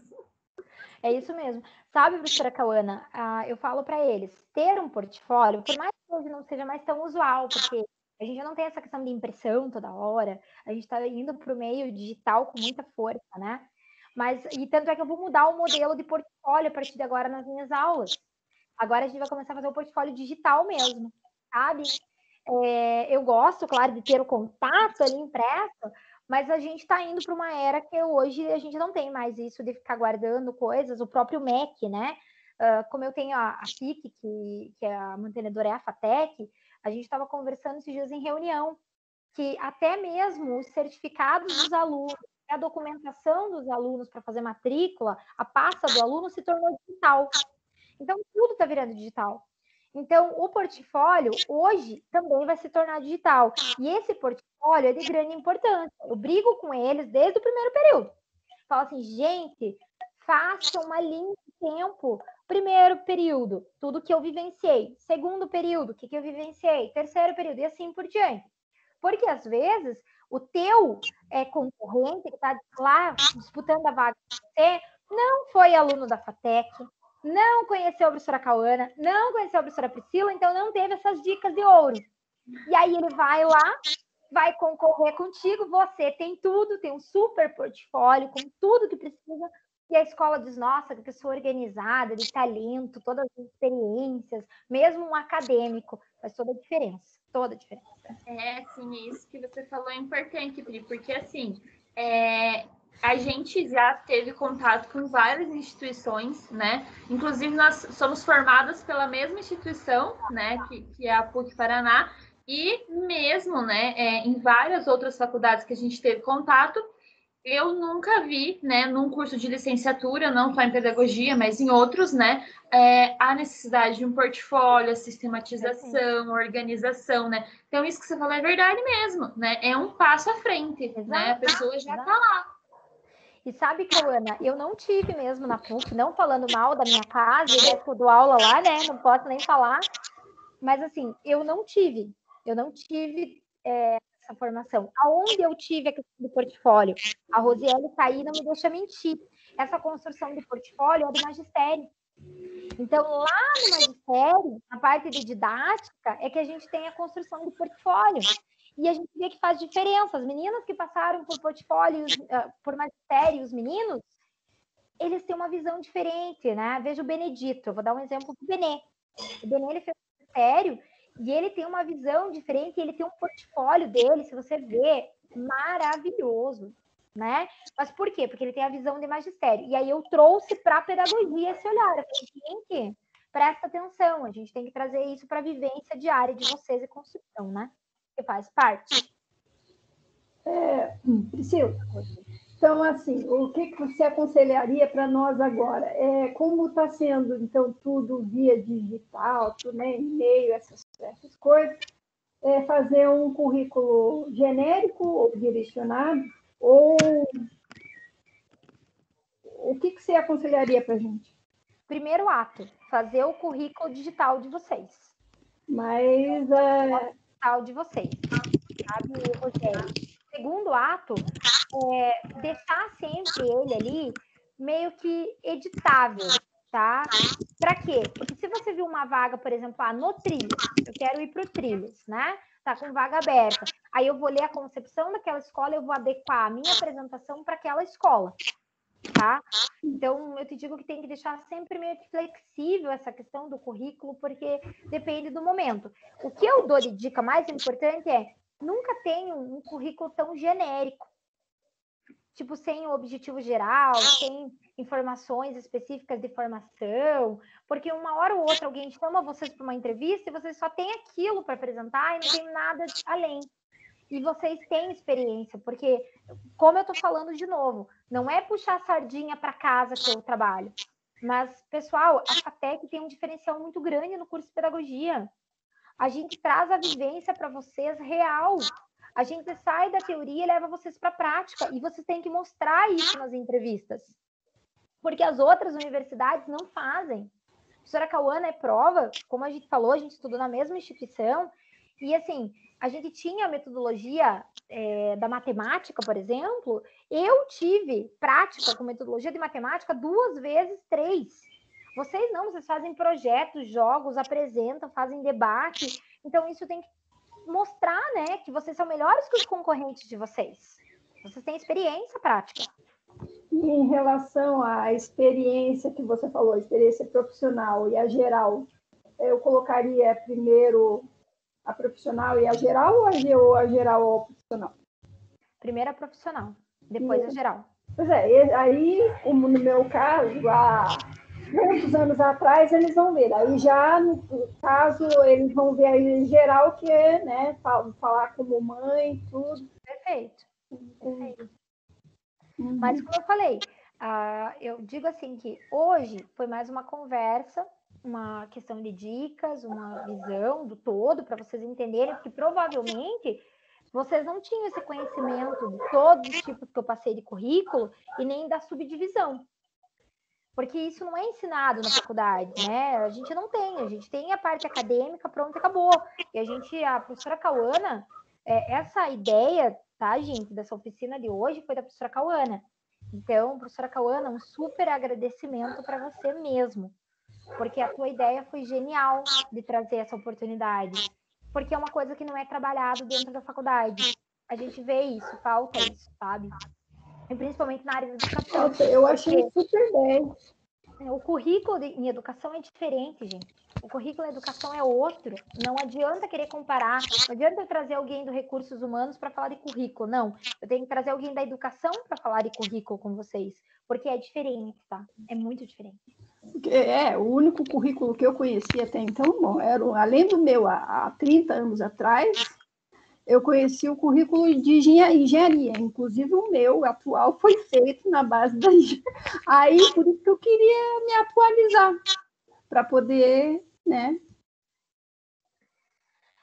Speaker 1: É isso mesmo. Sabe, professora Cauana, eu falo para eles, ter um portfólio, por mais que hoje não seja mais tão usual, porque a gente não tem essa questão de impressão toda hora, a gente está indo para o meio digital com muita força, né? E tanto é que eu vou mudar o modelo de portfólio a partir de agora nas minhas aulas. Agora a gente vai começar a fazer o portfólio digital mesmo, sabe? Eu gosto, claro, de ter o contato ali impresso, mas a gente está indo para uma era que hoje a gente não tem mais isso de ficar guardando coisas, o próprio MEC, né? Como eu tenho a FIC, que é a mantenedora é a FATEC, a gente estava conversando esses dias em reunião, que até mesmo os certificados dos alunos, a documentação dos alunos para fazer matrícula, a pasta do aluno se tornou digital. Então, tudo está virando digital. Então, o portfólio, hoje, também vai se tornar digital. E esse portfólio é de grande importância. Eu brigo com eles desde o primeiro período. Falo assim, gente, faça uma linha de tempo. Primeiro período, tudo que eu vivenciei. Segundo período, o que eu vivenciei. Terceiro período, e assim por diante. Porque, às vezes, o teu concorrente que está lá disputando a vaga com você não foi aluno da FATEC, não conheceu a professora Cauana, não conheceu a professora Priscila, então não teve essas dicas de ouro. E aí ele vai lá, vai concorrer contigo, você tem tudo, tem um super portfólio com tudo que precisa, e a escola diz, nossa, que pessoa organizada, de talento, todas as experiências, mesmo um acadêmico, faz toda a diferença, toda a diferença.
Speaker 5: Sim, isso que você falou é importante, Pri, porque assim, a gente já teve contato com várias instituições, né? Inclusive, nós somos formadas pela mesma instituição, né? Que é a PUC Paraná, e mesmo, né, em várias outras faculdades que a gente teve contato, eu nunca vi, né, num curso de licenciatura, não só em pedagogia, mas em outros, né, a necessidade de um portfólio, a sistematização, organização, né? Então, isso que você falou é verdade mesmo, né? É um passo à frente, exato, né? A pessoa já está lá.
Speaker 1: E sabe, Cauana, eu não tive mesmo na PUC, não falando mal da minha casa, né, que eu dou aula lá, né, não posso nem falar, mas assim, eu não tive essa formação. Aonde eu tive a questão do portfólio? A Rosiane está aí, não me deixa mentir. Essa construção do portfólio é do magistério. Então, lá no magistério, na parte de didática, é que a gente tem a construção do portfólio. E a gente vê que faz diferença. As meninas que passaram por portfólios, por magistério, os meninos, eles têm uma visão diferente, né? Veja o Benedito, eu vou dar um exemplo do Benê. O Benê, ele fez magistério e ele tem uma visão diferente, ele tem um portfólio dele, se você vê, maravilhoso. né? Mas por quê? Porque ele tem a visão de magistério. E aí eu trouxe para a pedagogia esse olhar. Eu falei, gente, presta atenção, a gente tem que trazer isso para a vivência diária de vocês e construção, né? Que faz parte.
Speaker 2: Priscila, então, assim, o que você aconselharia para nós agora? Como está sendo, então, tudo via digital, tudo, né, e-mail, essas coisas, fazer um currículo genérico ou direcionado? Ou o que você aconselharia para a gente?
Speaker 1: Primeiro ato, fazer o currículo digital de vocês.
Speaker 2: Mas
Speaker 1: Digital de vocês, sabe, Rogério? Segundo ato, deixar sempre ele ali meio que editável, tá? Para quê? Porque se você viu uma vaga, por exemplo, no Trilhos, eu quero ir para o Trilhos, né? Tá com vaga aberta. Aí eu vou ler a concepção daquela escola, eu vou adequar a minha apresentação para aquela escola, tá? Então, eu te digo que tem que deixar sempre meio que flexível essa questão do currículo, porque depende do momento. O que eu dou de dica mais importante é nunca tenha um currículo tão genérico, tipo, sem o objetivo geral, sem informações específicas de formação, porque uma hora ou outra alguém chama vocês para uma entrevista e vocês só têm aquilo para apresentar e não tem nada além. E vocês têm experiência, porque, como eu estou falando de novo, não é puxar sardinha para casa que eu trabalho, mas, pessoal, a FATEC tem um diferencial muito grande no curso de pedagogia. A gente traz a vivência para vocês real. A gente sai da teoria e leva vocês para a prática. E vocês têm que mostrar isso nas entrevistas. Porque as outras universidades não fazem. A professora Cauana é prova, como a gente falou, a gente estudou na mesma instituição. E, assim, a gente tinha a metodologia da matemática, por exemplo. Eu tive prática com metodologia de matemática 2 vezes 3. Vocês não, vocês fazem projetos, jogos, apresentam, fazem debate. Então, isso tem que mostrar, né, que vocês são melhores que os concorrentes de vocês. Vocês têm experiência prática.
Speaker 2: E em relação à experiência que você falou, a experiência profissional e a geral, eu colocaria primeiro a profissional e a geral ou a geral ou a profissional?
Speaker 1: Primeiro a profissional, depois a geral.
Speaker 2: Pois é, aí, como no meu caso, há muitos anos atrás, eles vão ver. Aí já, no caso, eles vão ver aí em geral, que é, né, falar como mãe, tudo.
Speaker 1: Perfeito. Mas, como eu falei, eu digo assim que hoje foi mais uma conversa, uma questão de dicas, uma visão do todo, para vocês entenderem, porque provavelmente vocês não tinham esse conhecimento de todos os tipos que eu passei de currículo e nem da subdivisão. Porque isso não é ensinado na faculdade, né? A gente não tem, a gente tem a parte acadêmica, pronto, acabou. E a professora Cauana, essa ideia, tá, gente, dessa oficina de hoje foi da professora Cauana. Então, professora Cauana, um super agradecimento para você mesmo, porque a tua ideia foi genial de trazer essa oportunidade, porque é uma coisa que não é trabalhado dentro da faculdade. A gente vê isso, falta isso, sabe? E principalmente na área da educação.
Speaker 2: Nossa, eu achei super bem.
Speaker 1: O currículo em educação é diferente, gente. O currículo em educação é outro. Não adianta querer comparar. Não adianta eu trazer alguém do recursos humanos para falar de currículo. Não. Eu tenho que trazer alguém da educação para falar de currículo com vocês. Porque é diferente, tá? É muito diferente.
Speaker 2: O único currículo que eu conhecia até então, bom, era, além do meu, há 30 anos atrás, eu conheci o currículo de engenharia. Inclusive, o meu atual foi feito na base da engenharia. Aí, por isso que eu queria me atualizar, para poder, né?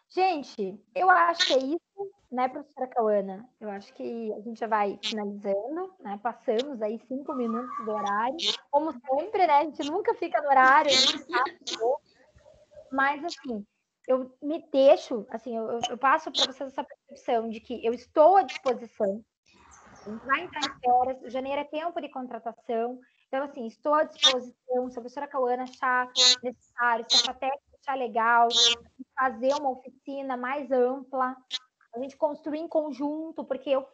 Speaker 1: Gente, eu acho que é isso, né, professora Cauana? Eu acho que a gente já vai finalizando, né? Passamos aí 5 minutos do horário. Como sempre, né? A gente nunca fica no horário, a gente passa um pouco. Mas, assim, eu me deixo, assim, eu passo para vocês essa percepção de que eu estou à disposição. A gente vai entrar em férias, janeiro é tempo de contratação. Então, assim, estou à disposição. Se a professora Cauana achar necessário, se a FATEC achar legal, fazer uma oficina mais ampla, a gente construir em conjunto, porque eu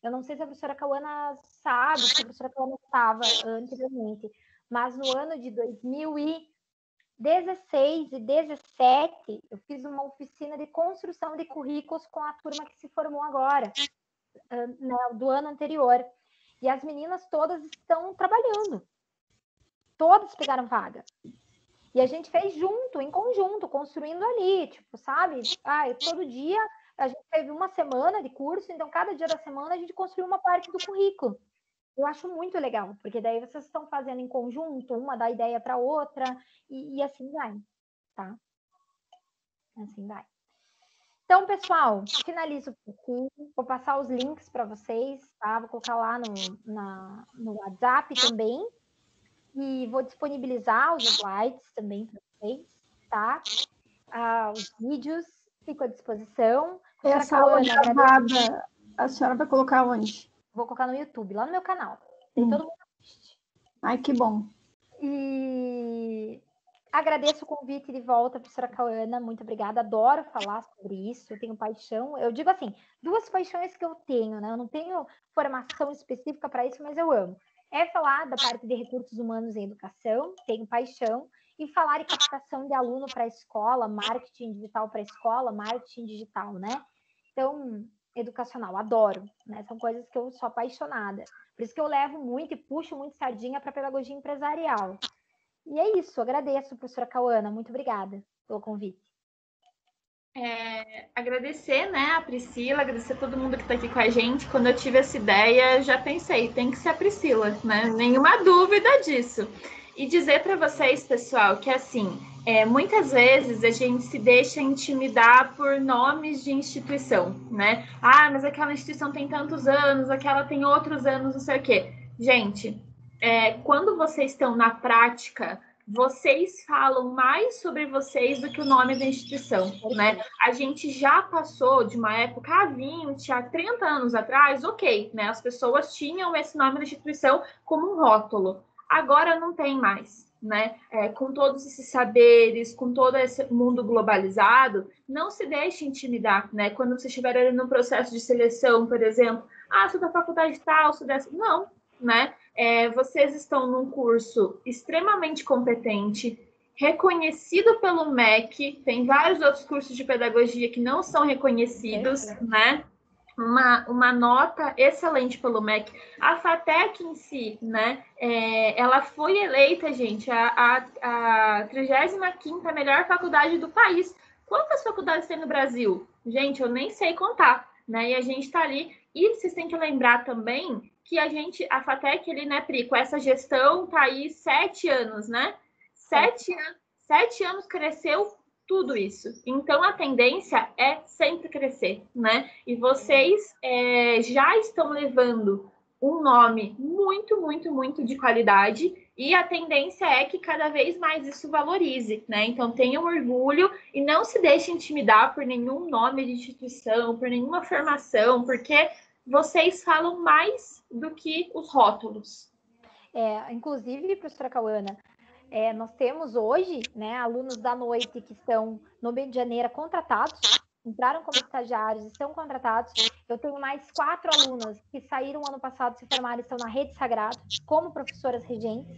Speaker 1: não sei se a professora Cauana sabe, se a professora Cauana estava anteriormente, mas no ano de 2016 e 2017, eu fiz uma oficina de construção de currículos com a turma que se formou agora. né, do ano anterior. E as meninas todas estão trabalhando. Todas pegaram vaga. E a gente fez junto, em conjunto, construindo ali, tipo, sabe? Todo dia a gente teve uma semana de curso, então cada dia da semana a gente construiu uma parte do currículo. Eu acho muito legal, porque daí vocês estão fazendo em conjunto, uma dá ideia para outra, e assim vai, tá? Assim vai. Então, pessoal, finalizo por aqui. Vou passar os links para vocês, tá? Vou colocar lá no WhatsApp também. E vou disponibilizar os slides também para vocês, tá? Os vídeos, fico à disposição.
Speaker 2: Essa aula gravada, a senhora vai colocar onde?
Speaker 1: Vou colocar no YouTube, lá no meu canal. E todo mundo assiste.
Speaker 2: Ai, que bom.
Speaker 1: E agradeço o convite de volta, professora Cauana. Muito obrigada. Adoro falar sobre isso. Eu tenho paixão. Eu digo assim, 2 paixões que eu tenho, né? Eu não tenho formação específica para isso, mas eu amo. É falar da parte de recursos humanos em educação, tenho paixão, e falar de captação de aluno para a escola, marketing digital para a escola, marketing digital, né? Então, educacional, adoro, né? São coisas que eu sou apaixonada. Por isso que eu levo muito e puxo muito sardinha para pedagogia empresarial. E é isso, agradeço, professora Cauana, muito obrigada pelo convite.
Speaker 5: Agradecer, né, a Priscila, agradecer todo mundo que está aqui com a gente. Quando eu tive essa ideia, já pensei, tem que ser a Priscila, né? Nenhuma dúvida disso. E dizer para vocês, pessoal, que assim, muitas vezes a gente se deixa intimidar por nomes de instituição, né? Ah, mas aquela instituição tem tantos anos, aquela tem outros anos, não sei o quê. Gente, quando vocês estão na prática, vocês falam mais sobre vocês do que o nome da instituição, né? A gente já passou de uma época há 20, há 30 anos atrás, ok, né? As pessoas tinham esse nome da instituição como um rótulo. Agora não tem mais, né? Com todos esses saberes, com todo esse mundo globalizado, não se deixe intimidar, né? Quando você estiver ali no processo de seleção, por exemplo, sou da faculdade tal, sou dessa... Não, né? Vocês estão num curso extremamente competente, reconhecido pelo MEC, tem vários outros cursos de pedagogia que não são reconhecidos, né? Uma nota excelente pelo MEC. A FATEC em si, né? Ela foi eleita, gente, a 35ª melhor faculdade do país. Quantas faculdades tem no Brasil? Gente, eu nem sei contar, né? E a gente está ali. E vocês têm que lembrar também que a FATEC, ali, né, Pri, com essa gestão, tá aí 7 anos, né? 7 anos cresceu tudo isso. Então, a tendência é sempre crescer, né? E vocês já estão levando um nome muito, muito, muito de qualidade e a tendência é que cada vez mais isso valorize, né? Então, tenham orgulho e não se deixem intimidar por nenhum nome de instituição, por nenhuma formação, porque vocês falam mais do que os rótulos.
Speaker 1: Inclusive, professora Cauana, nós temos hoje, né, alunos da noite que estão no Medianeira contratados, entraram como estagiários, estão contratados. Eu tenho mais 4 alunas que saíram ano passado, se formaram, estão na Rede Sagrado, como professoras regentes.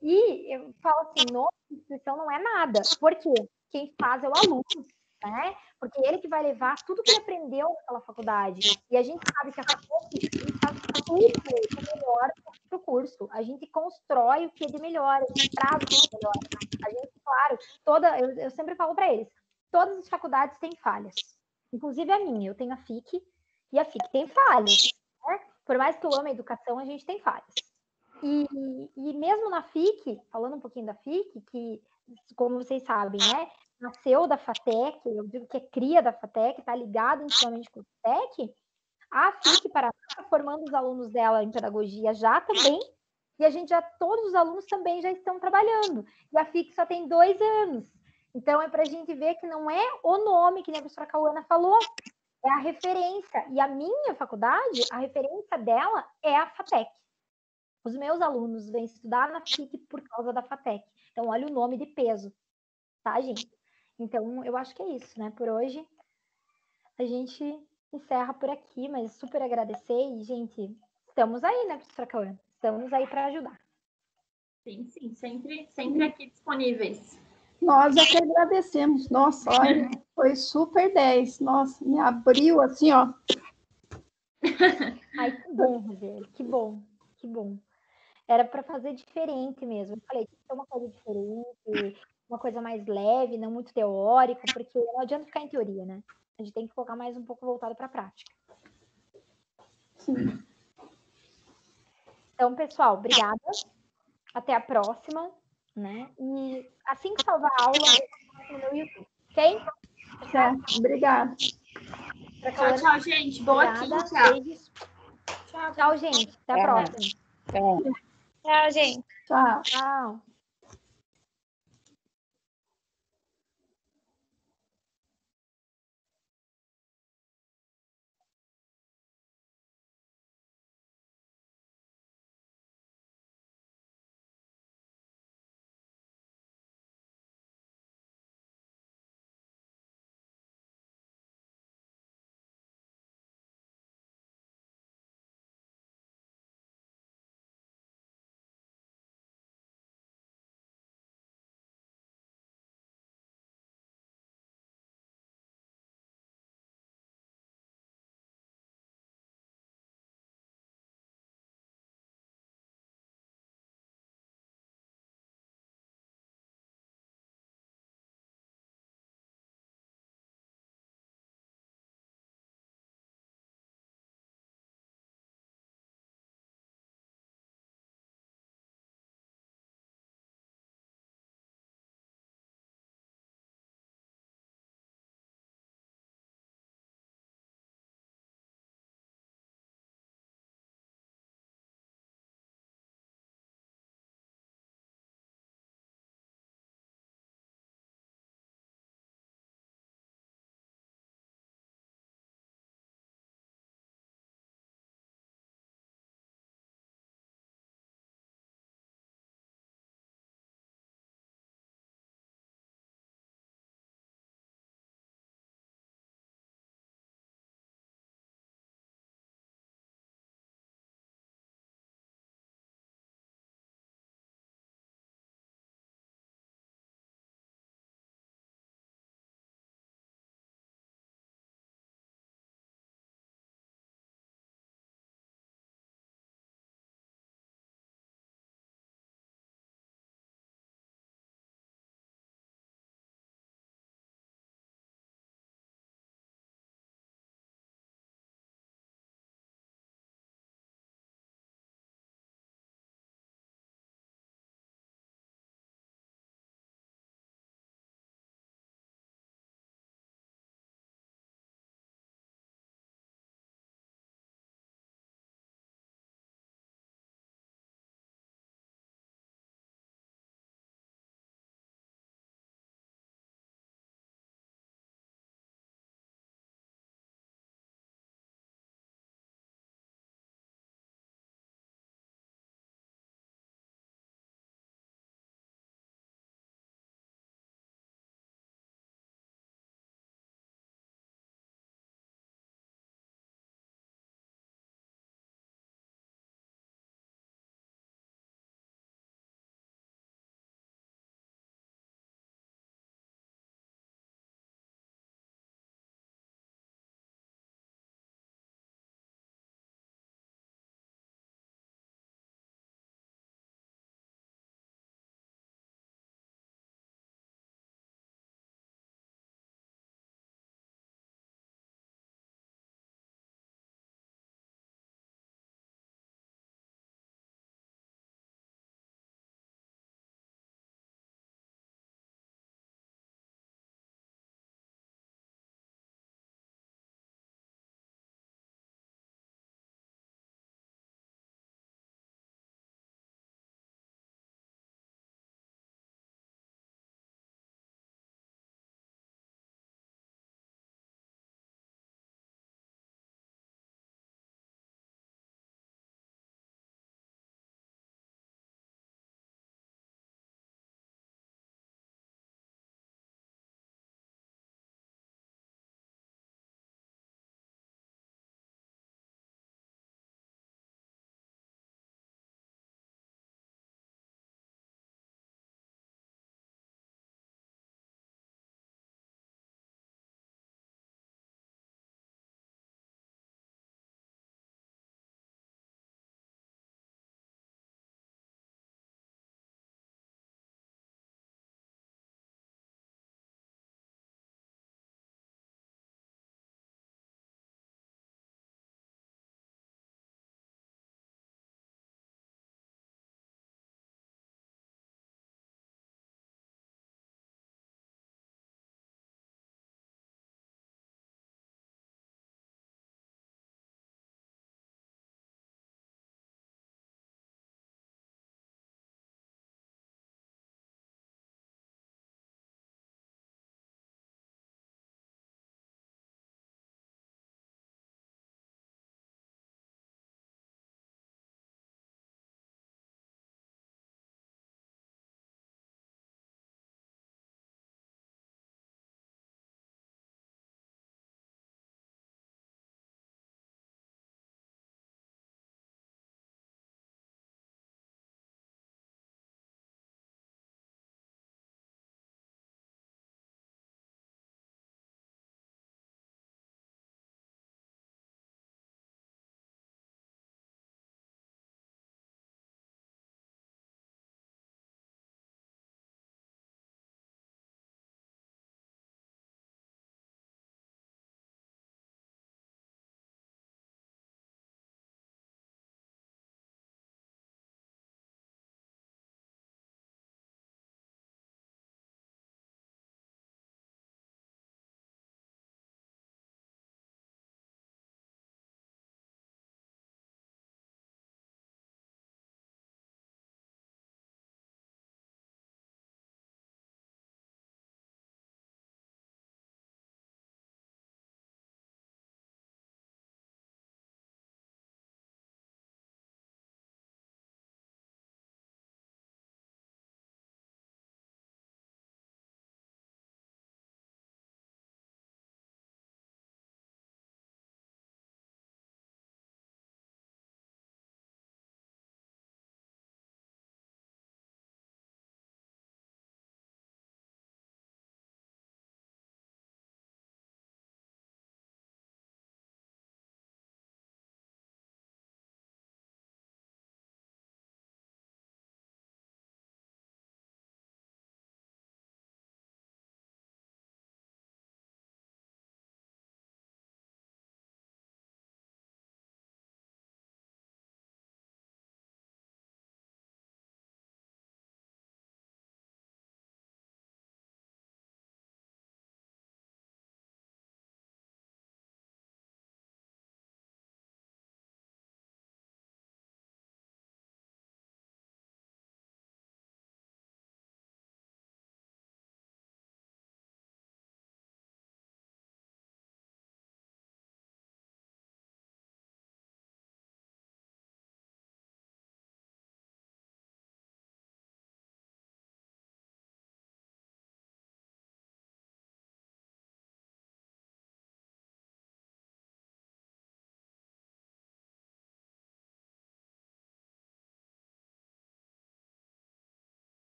Speaker 1: E eu falo assim, nome de instituição não é nada, porque quem faz é o aluno, né? Porque ele que vai levar tudo que ele aprendeu naquela faculdade. E a gente sabe que a faculdade faz tudo o melhor para o curso. A gente constrói o que é de melhor, a gente traz o que é de melhor. A gente, claro, eu sempre falo para eles, todas as faculdades têm falhas. Inclusive a minha, eu tenho a FIC, e a FIC tem falhas. Né? Por mais que eu ame a educação, a gente tem falhas. E mesmo na FIC, falando um pouquinho da FIC, que, como vocês sabem, né? Nasceu da FATEC, eu digo que é cria da FATEC, está ligado intimamente com a FATEC, a FIC Paraná está formando os alunos dela em pedagogia já também, e todos os alunos também já estão trabalhando, e a FIC só tem 2 anos, então é para a gente ver que não é o nome, que nem a professora Cauana falou, é a referência, e a minha faculdade, a referência dela é a FATEC. Os meus alunos vêm estudar na FIC por causa da FATEC, então olha o nome de peso, tá, gente? Então, eu acho que é isso, né? Por hoje, a gente encerra por aqui, mas super agradecer e, gente, estamos aí, né, professora Cauana? Estamos aí para ajudar.
Speaker 5: Sim, sempre aqui disponíveis.
Speaker 2: Nós é que agradecemos. Nossa, olha, foi super 10. Nossa, me abriu assim, ó.
Speaker 1: Ai, que bom, Roseli, que bom, que bom. Era para fazer diferente mesmo. Eu falei, tem que ser uma coisa diferente, uma coisa mais leve, não muito teórica, porque não adianta ficar em teoria, né? A gente tem que colocar mais um pouco voltado para a prática.
Speaker 2: Sim.
Speaker 1: Então, pessoal, obrigada. Até a próxima, né? E assim que salvar a aula, no meu YouTube, ok?
Speaker 2: Certo. Obrigada.
Speaker 5: Tchau, tchau, gente. Boa
Speaker 1: Obrigada.
Speaker 5: quinta.
Speaker 1: Beijos. Tchau, gente. Até a próxima.
Speaker 6: Tchau, gente.
Speaker 2: Tchau.
Speaker 1: Tchau.